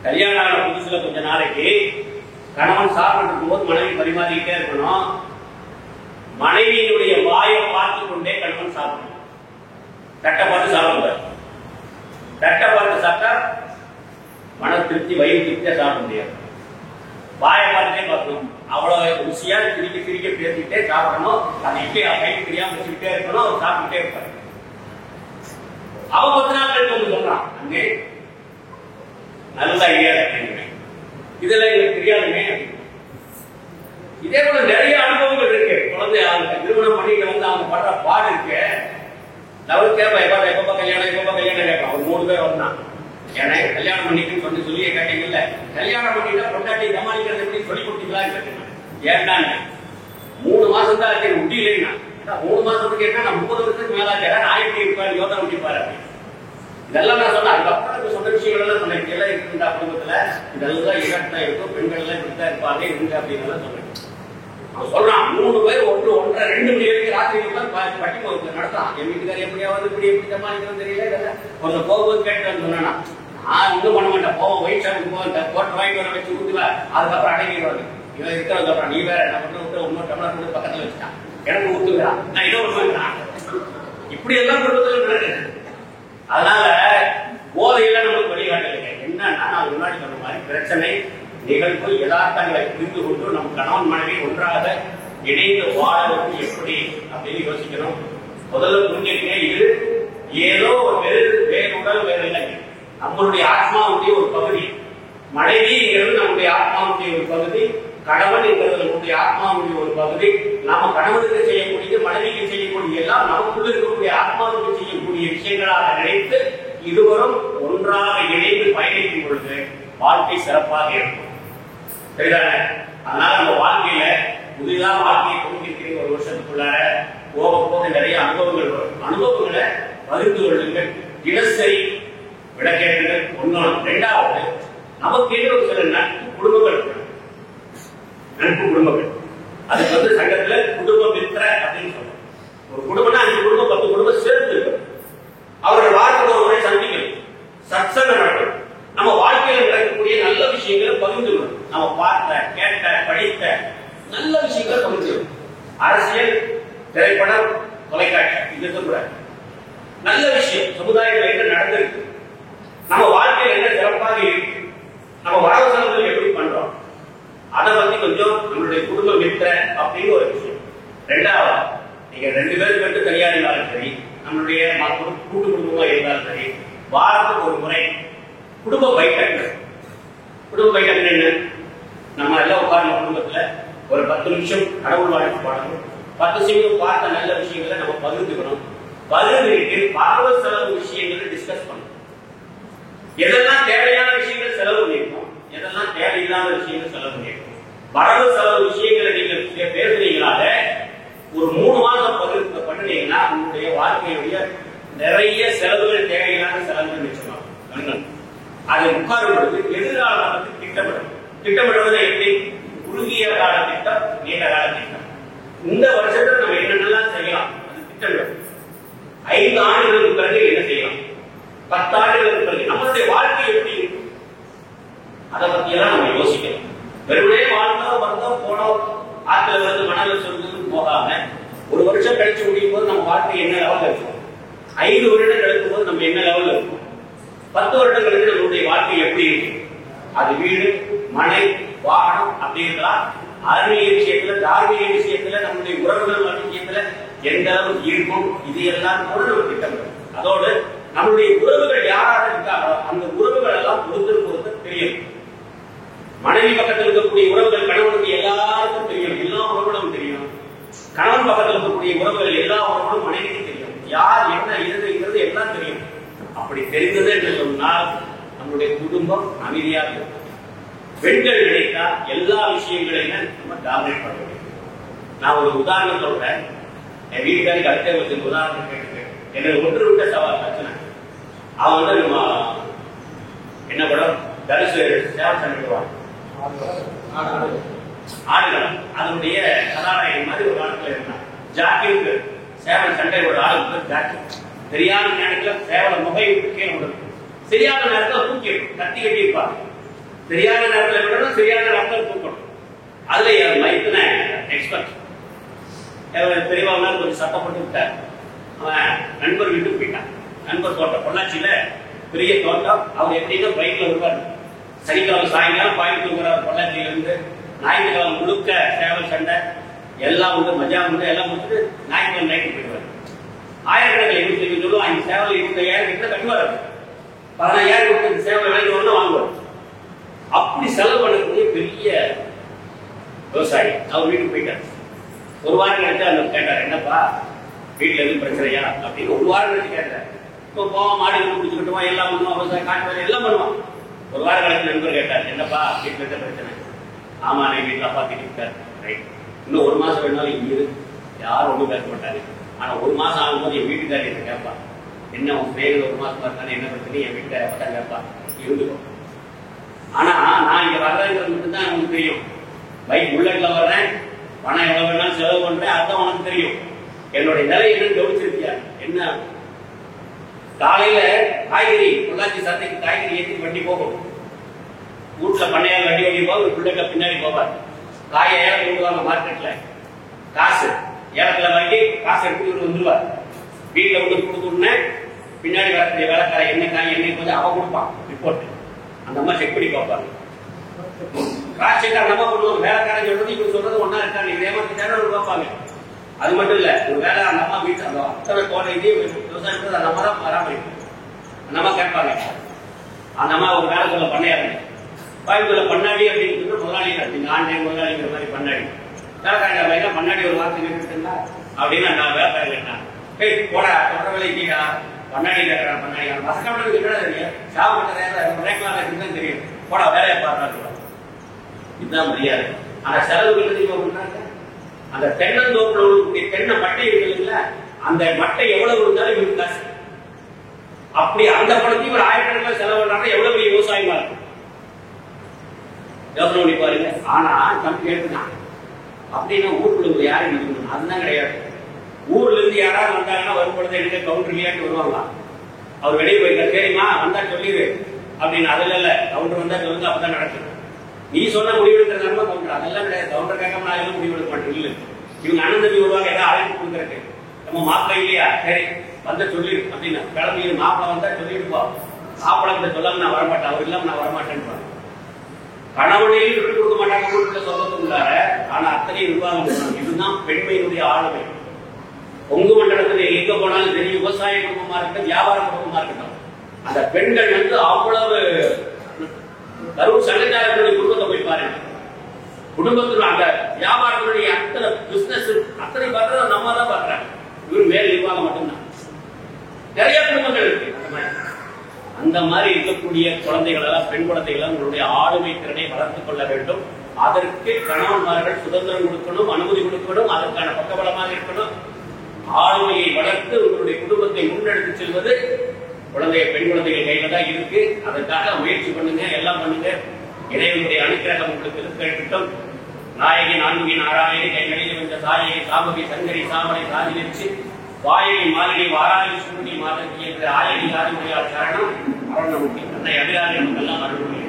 Speaker 1: கல்யாணம் ஆன புதுசுல கொஞ்ச நாளைக்கு கணவன் சாப்பிட்டு இருக்கும்போது மனைவி பரிமாறிக்கிட்டே இருக்கணும். மனைவியினுடைய வாயை பார்த்து கொண்டே கணவன் சாப்பிடணும். தட்டை பார்த்து சாப்பிடுவார். தட்டை பார்த்து சாப்பிட்டா மன திருப்தி வயிறு திருப்தியா சாப்பிட முடியாது. வாயை பார்த்துட்டே பார்க்கணும். அவ்வளவு ருசியா சிரிக்க சிரிக்க பேசிக்கிட்டே சாப்பிடணும். அது இப்படி கைக்கு தெரியாம வச்சுக்கிட்டே இருக்கணும். அவர் சாப்பிட்டுட்டே இருப்பாரு. அவன் 10 நாள் கழிச்சு வந்து சொல்றான், அங்கே நல்ல ஐடியா இருக்கு, இதெல்லாம் எனக்கு தெரியாதுங்க. இதே போல நிறைய அனுபவங்கள் இருக்கு. குழந்தை அவங்க திருமணம் பண்ணிட்டு வந்து அவங்க படுற பாடு இருக்கு. அவர் கேட்பா எப்பப்பா கல்யாணம் கேட்பான். ஒரு 3 பேர் வந்தான். ஏன்னா கல்யாணம் பண்ணிட்டு வந்து சொல்லியே கேட்டீங்கல்ல, கல்யாணம் பண்ணிட்டா பொண்டாட்டி சமாளிக்கிறது எப்படி சொல்லி கொடுத்தீங்களான்னு கேட்டேன். ஏன்டாங்க 3 மாசம் தான் இருக்கு, முடியலைன்னா 3 மாசத்துக்கு என்ன 30 வருஷத்துக்கு மேல கேட்டா நான் எப்படி இருப்பாரு, யோசனை முடிப்பாரு அப்படின்னு. இதெல்லாம் நான் சொன்னேன். அதுக்கப்புறம் சொன்ன விஷயங்கள் எல்லாம் சொன்னேன். எல்லாம் இருக்குண்டா குடும்பத்துல இதெல்லாம் இகட்டா இருக்கும், பெண்கள் எல்லாம் இப்படித்தான் இருப்பாங்க இருங்க அப்படின்னு சொன்னேன். அவன் சொல்றான் 3 பேர் 1, 1:30, 2 மணி வரைக்கும் ராத்திரி பட்டி நடத்தான். என் வீட்டுக்காரி எப்படியாவது இப்படி எப்படி சமாளிக்கணும் தெரியல. ஒரு போகும்போது கேட்டு சொன்னா நான் ஒன்றும் பண்ண மாட்டேன். போவோம் ஒயிட் ஷாப்புக்கு போவேன், போட்டு வாங்கிட்டு வர வச்சு ஊத்துவேன். அதுக்கப்புறம் அடங்கிடுவாங்க. இவன் இருக்கிறது அப்புறம் நீ வேற என்ன பண்ண விட்டு 1 டம்ளர் கொண்டு பக்கத்துல வச்சுட்டான். எனக்கு ஊத்துக்கிறான், நான் இதோ பண்ணுவேன். இப்படி எல்லாம் குடும்பத்தில் நடக்குது. அதனால போதையில நமக்கு வழிகாட்டலைங்க. என்னன்னா நான் முன்னாடி சொன்ன மாதிரி பிரச்சனை நிகழ்வு யதார்த்தங்களை புரிந்து கொண்டு நம் கணவன் மனைவி ஒன்றாக இணைந்து வாழ்வது எப்படி அப்படின்னு யோசிக்கணும். முதல்ல புரிஞ்சுக்கிட்டே இது ஏதோ ஒரு வேறுடல் வேறு இல்லை, நம்மளுடைய ஆத்மாவுடைய ஒரு பகுதி. மனைவிங்கிறது நம்முடைய ஆத்மாவுடைய ஒரு பகுதி, கணவன் என்கிறது நம்முடைய ஆத்மாவுடைய ஒரு பகுதி. நாம கணவனுக்கு செய்யக்கூடிய மனைவிக்கு செய்யக்கூடிய எல்லாம் நமக்குள்ள இருக்கக்கூடிய ஆத்மாவுக்கு செய்யக்கூடிய விஷயங்களாக நினைத்து இருவரும் ஒன்றாக இணைந்து பயணிக்கும் பொழுது வாழ்க்கை சிறப்பாக இருக்கும். சரிதானே? அதனால நம்ம வாழ்க்கையில புதிதாக வாழ்க்கையை கொண்டிருக்கிற 1 வருஷத்துக்குள்ளார போக போக நிறைய அனுபவங்கள் வரும். அனுபவங்களை பகிர்ந்து கொள்ளுங்கள். தினசரி விளக்கேற்றுங்கள். 1. 2வது நமக்கு ஒரு சில நட்பு குடும்பங்கள் இருக்கு. நட்பு குடும்பங்கள் அதுக்கு வந்து சங்கத்துல குடும்ப மித்திர அப்படின்னு சொல்றோம். ஒரு குடும்பம்னா 5 குடும்பம் 10 குடும்பம் சேர்த்து இருக்கும். அவர்கள் வாரத்துக்கு ஒரு முறை சந்திக்கணும், சத்சங்கம் நடக்கும். நம்ம வாழ்க்கையில் நடக்கக்கூடிய நல்ல விஷயங்களை பகிர்ந்துக்கணும். நம்ம பார்த்த கேட்ட படித்த நல்ல விஷயங்களை பகிர்ந்துக்கணும். அரசியல், திரைப்படம், தொலைக்காட்சி இது இருக்கக்கூடாது. நல்ல விஷயம் சமுதாயத்தில் என்ன நடந்திருக்கு, நம்ம வாழ்க்கையில் என்ன சிறப்பாக இருக்கு, நம்ம வரவு செலவுகள் எப்படி பண்றோம், அதை பத்தி கொஞ்சம் நம்மளுடைய குடும்ப மித்திர அப்படின்னு ஒரு விஷயம். 2வது நீங்க 2 பேர் மட்டும் தனியா இருந்தாலும் சரி, நம்மளுடைய கூட்டு குடும்பமா இருந்தாலும் சரி, வாரத்துக்கு ஒரு முறை குடும்ப பைட்டங்கள். குடும்ப பைட்டங்கள் என்ன? நம்ம எல்லாம் உட்கார்ந்த குடும்பத்துல ஒரு 10 நிமிஷம் கடவுள் வாழ்த்து பாடணும், 10% பார்த்த நல்ல விஷயங்களை நம்ம பகிர்ந்துக்கணும். பகிர்ந்துட்டு வரவு செலவு விஷயங்களை டிஸ்கஸ் பண்ணணும். எதெல்லாம் தேவையான விஷயங்கள் செலவு பண்ணிருக்கோம், எதெல்லாம் தேவையில்லாத விஷயங்கள் செலவு பண்ணிருக்கோம். வரவு செலவு விஷயங்களை நீங்க பேசுறீங்களால ஒரு 3 மாதம் பகிர்ந்து பண்ணினீங்கன்னா உங்களுடைய வாழ்க்கையுடைய நிறைய செலவுகள் தேவையில்லாத செலவுகள் நிச்சயமாகும். அதை உட்காரும் பொழுது எதிர்கால காலத்துக்கு திட்டமிடுவது எப்படி? குறுகிய கால திட்டம், நீண்ட கால திட்டம். இந்த வருஷத்துல நம்ம என்னென்னலாம் செய்யலாம் அது திட்டமிடும். 5 ஆண்டுகளுக்கு பிறகு என்ன செய்யலாம், 10 ஆண்டுகளுக்கு பிறகு நம்மளுடைய வாழ்க்கை எப்படி இருக்கும், அதை பத்தி எல்லாம் நம்ம யோசிக்கலாம். வெறுமனே வாழ்ந்தோம் வந்தோம் போனோம், ஆத்துல வந்து மணல் சொல்றது போகாம ஒரு வருஷம் கழிச்சு முடியும் போது நம்ம வாழ்க்கை என்ன லெவல் இருக்கும், 5 வருடம் கழிக்கும் போது நம்ம என்ன லெவல் இருக்கும், 10 வருடங்களுக்கு நம்மளுடைய வாழ்க்கை எப்படி இருக்கு, அது வீடு மனை வாகனம் அப்படி இருக்கலாம். அறிவியல் விஷயத்துல, தார்மீக விஷயத்துல, நம்முடைய உறவுகள் விஷயத்துல எந்த அளவுக்கு இருக்கும், இது எல்லாம் கூட நம்ம திட்டமிடும். அதோடு நம்மளுடைய உறவுகள் யாராக இருக்காங்களோ அந்த உறவுகள் எல்லாம் பொறுத்து தெரியும். மனைவி பக்கத்தில் இருக்கக்கூடிய உறவுகள் கணவனுக்கு எல்லாருக்கும் தெரியும், எல்லா உறவுகளும் தெரியும். கணவன் பக்கத்தில் இருக்கக்கூடிய உறவுகள் எல்லா உறவுகளும் மனைவிக்கு தெரியும். யார் என்ன இருந்தது எல்லாம் தெரியும். அப்படி தெரிந்தது என்று சொன்னால் நம்முடைய குடும்பம் அமைதியாக இருக்கும். பெண்கள் நினைத்தா எல்லா விஷயங்களையும் நம்ம டாமினேட் பண்ண முடியும். நான் ஒரு உதாரணம் சொல்றேன். என் வீட்டுக்காரிக்கு அடுத்த வருஷத்துக்கு உதாரணம் கேட்டுருக்கேன். எனக்கு ஒன்று விட்ட சவால் பிரச்சனை. அவன் வந்து நம்ம என்ன படம் தரிசு சேவல் சண்டைடுவான் ஆடுகளம், அதனுடைய கதாநாயகன் மாதிரி ஒரு காலத்துல இருந்தான். ஜாக்கிக்கு சேவல் சண்டை ஒரு ஆளுக்கு ஜாக்கி. சரியான நேரத்துல சேவலை முகை விட்டு கீழே விடணும், சரியான நேரத்தில் தூக்கி கட்டி கட்டி இருப்பாங்க. சரியான நேரத்தில் விடணும், சரியான நேரத்தில் தூக்கணும். அதுல மைத்துன எக்ஸ்பர்ட் பெரியவங்க கொஞ்சம் சட்டப்பட்டு விட்டார். அவன் நண்பர் வீட்டுக்கு போயிட்டான். நண்பர் தோட்டம் பொள்ளாச்சியில பெரிய தோட்டம். அவர் எப்படின்னா பைக்ல வருவார். சனிக்கிழமை சாயங்காலம் கோயம்புத்தூர் வருவார். பொள்ளாச்சியில இருந்து ஞாயிற்றுக்கிழமை முழுக்க சேவல் சண்டை எல்லாம் வந்து மஜா வந்து எல்லாம் முடிச்சுட்டு ஞாயிற்றுக்கிழமை நைட்டு போயிடுவார். ஆயிரக்கணக்கில் 25 சொல்லுவோம். 5 சேவல் 25,000 கிட்ட கட்டுவார். 15,000 கொடுத்து சேவல் விலைக்கு ஒன்று வாங்குவார். அப்படி செலவு பண்ணக்கூடிய பெரிய விவசாயி அவர் வீட்டுக்கு போயிட்டார். ஒரு வாரம் கழிச்சு அந்த கேட்டார், என்னப்பா வீட்டுல எதுவும் பிரச்சனையா அப்படின்னு. ஒரு வாரம் கழிச்சு கேட்டார். இப்போ போவோம், மாடு பிடிச்சுக்கிட்டோம், எல்லாம் பண்ணுவோம், விவசாயம் காட்டு வேலை எல்லாம் பண்ணுவோம். ஒரு வாரம் கழிச்சு நண்பர் கேட்டார், என்னப்பா வீட்டுல இருக்க பிரச்சனை? ஆமா, என் வீட்டுல அப்பா திட்டார். ரைட், இன்னும் 1 மாசம் வேணாலும் இங்க இரு, யாரும் ஒன்றும் பேச மாட்டாரு. ஆனா 1 மாசம் ஆகும்போது என் வீட்டுக்காரி என்ன கேட்பா, என்ன உன் பிள்ளைகள் 1 மாசம் இருக்கானே என்ன பிரச்சனை, என் வீட்டுக்கார பார்த்தா கேட்பா, இருந்துக்கும். ஆனா நான் இங்க வர்றதுங்கிறது மட்டும்தான் எனக்கு தெரியும். பைக் புல்லட்ல வர்றேன், பணம் எவ்வளவு வேணாலும் செலவு பண்றேன், அதுதான் உனக்கு தெரியும். என்னுடைய நிலை என்னன்னு கவனிச்சிருக்கியா? என்ன காலையில காய்கறி பொள்ளாச்சி சந்தைக்கு காய்கறி ஏற்றி வண்டி போகும். வீட்டுல பண்ணையால் வண்டி வண்டி போக பிள்ளைங்க பின்னாடி போவார். காயை ஏலம் கொண்டுவாங்க மார்க்கெட்ல, காசு ஏலத்துல வாங்கி காசு எடுத்துட்டு வந்துருவார். வீட்டுல கொண்டு கொடுத்துருன்னு பின்னாடி வரக்கூடிய வேலைக்கார என்ன காய் என்ன கொஞ்சம் அவன் கொடுப்பான் ரிப்போர்ட். அந்த அம்மா செக் பண்ணி பார்ப்பாங்க. காசு அந்த அம்மா பண்ணுவாங்க. வேலைக்காரன் சொல்றது இவங்க சொல்றது ஒன்னா இருக்காங்க, இதே மாதிரி தேவை பார்ப்பாங்க. அது மட்டும் இல்ல, ஒரு வேலை அந்த அம்மா வீட்டு அந்த அத்தனை தோட்டம் இதே விவசாயம் அந்த அம்மா தான் பராமரிக்கும். அந்த அம்மா கேட்பாங்க. அந்த அம்மா ஒரு வேலை சொல்ல பண்ணையாரு கோயம்புத்தூர்ல பண்ணாடி அப்படின்னு முதலாளி நீங்க ஆன்லைன் முதலாளிங்கிற மாதிரி பண்ணாடி வேலைக்காரங்க பண்ணாடி ஒரு வார்த்தை கேட்டுருந்தா அப்படின்னு நான் வேலைக்காரங்க கேட்டேன். ஏய் போட தொடர வேலை கீழா பண்ணாடி கேட்கறான். பண்ணாடி வசக்கப்பட்டது என்ன தெரியும், சாப்பிட்டு தெரியும், போட வேலையை பார்க்கறாங்க. இதுதான் மரியாதை. ஆனா செலவுகள் பண்றாங்க. அந்த தென்னந்தோப்புல உள்ள தென்னை மட்டை இருக்குல்ல, அந்த மட்டை எவ்வளவு இருந்தாலும் இவருக்கு காசு. அப்படி அந்த பணத்தையும் ஒரு 1000 செலவு பண்றாங்க. எவ்வளவு பெரிய விவசாயமா இருக்கும் யோசனை பண்ணி பாருங்க. ஆனா தம்பி கேட்டுதான் அப்படின்னா ஊருக்குள்ள யாரும் இருக்கணும், அதுதான் கிடையாது. ஊர்ல இருந்து யாராவது வந்தாங்கன்னா வரும்பொழுது எனக்கு கவுண்டர் இல்லையாட்டு வருவாங்க. அவர் வெளியே போயிருக்காரு, சரிம்மா வந்தா சொல்லிடு அப்படின்னு. அதுல இல்ல, கவுண்டர் வந்தா சொல்லுங்க, அப்பதான் நடக்குது. நீ சொன்ன முடிவெடுக்கிறதா கவுண்டர், அதெல்லாம் கிடையாது. கவுண்டர் கேட்காம நான் எதுவும் முடிவெடுக்க மாட்டேன். இல்லை, இவங்க அண்ணன் தம்பி வருவாங்க, ஏதாவது அழைப்பு கொடுக்குறதுக்கு. நம்ம மாப்பிள்ளை இல்லையா, சரி வந்த சொல்லிடு அப்படின்னு. கிளம்பி மாப்பிள்ளை வந்தா சொல்லிடுப்பா, மாப்பிள்ளை கிட்ட சொல்லாம நான் வரமாட்டேன், அவர் இல்லாம நான் வரமாட்டேன்னு. கணவனையும் விட்டு கொடுக்க மாட்டாங்க வீட்டுல சொந்தத்துக்குள்ளார. ஆனா அத்தனை நிர்வாகம் பண்ணாங்க. இதுதான் பெண்மையினுடைய ஆளுமை. பொங்கு மண்டலத்தில் எங்க போனாலும் சரி, விவசாய குடும்பமா இருக்கட்டும், வியாபார குடும்பமா இருக்கட்டும், அந்த பெண்கள் வந்து அவ்வளவு கரூர் சங்கச்சாரர்களுடைய குடும்பத்தை போய் பாருங்க. குடும்பத்தில் அந்த வியாபாரங்களுடைய அத்தனை பிசினஸ் அத்தனை பார்த்தா நம்ம தான் பாக்குறாங்க. இவரு மேல் நிர்வாகம் மட்டும்தான். நிறைய குடும்பங்கள் இருக்கு அந்த மாதிரி இருக்கக்கூடிய குழந்தைகள் எல்லாம், பெண் குழந்தைகள் உங்களுடைய ஆளுமை திறனை வளர்த்துக் கொள்ள வேண்டும். அதற்கு கணவன்மார்கள் சுதந்திரம் கொடுக்கணும், அனுமதி கொடுக்கணும், அதற்கான பக்கபலமாக இருக்கணும். ஆளுமையை வளர்த்து உங்களுடைய குடும்பத்தை முன்னெடுத்து செல்வது பெண் குழந்தைகள் கையில தான் இருக்கு. அதற்காக முயற்சி பண்ணுங்க, எல்லாம் பண்ணுங்க. இறைவனுடைய அனுக்கிரகம் உங்களுக்கு இருக்கட்டும். நாயகி நான்கு நாராயணி கைகளில் வந்த தாயை சாபவி சங்கரி சாமலை சாதி வச்சு வாயகி மாலினி வாராயி சுருதி மாதவி என்ற ஆயகி ஆதிமுறையால் சரணம் அருணமுகி அன்னை அபிராமி நமக்கெல்லாம் அருள்மொழி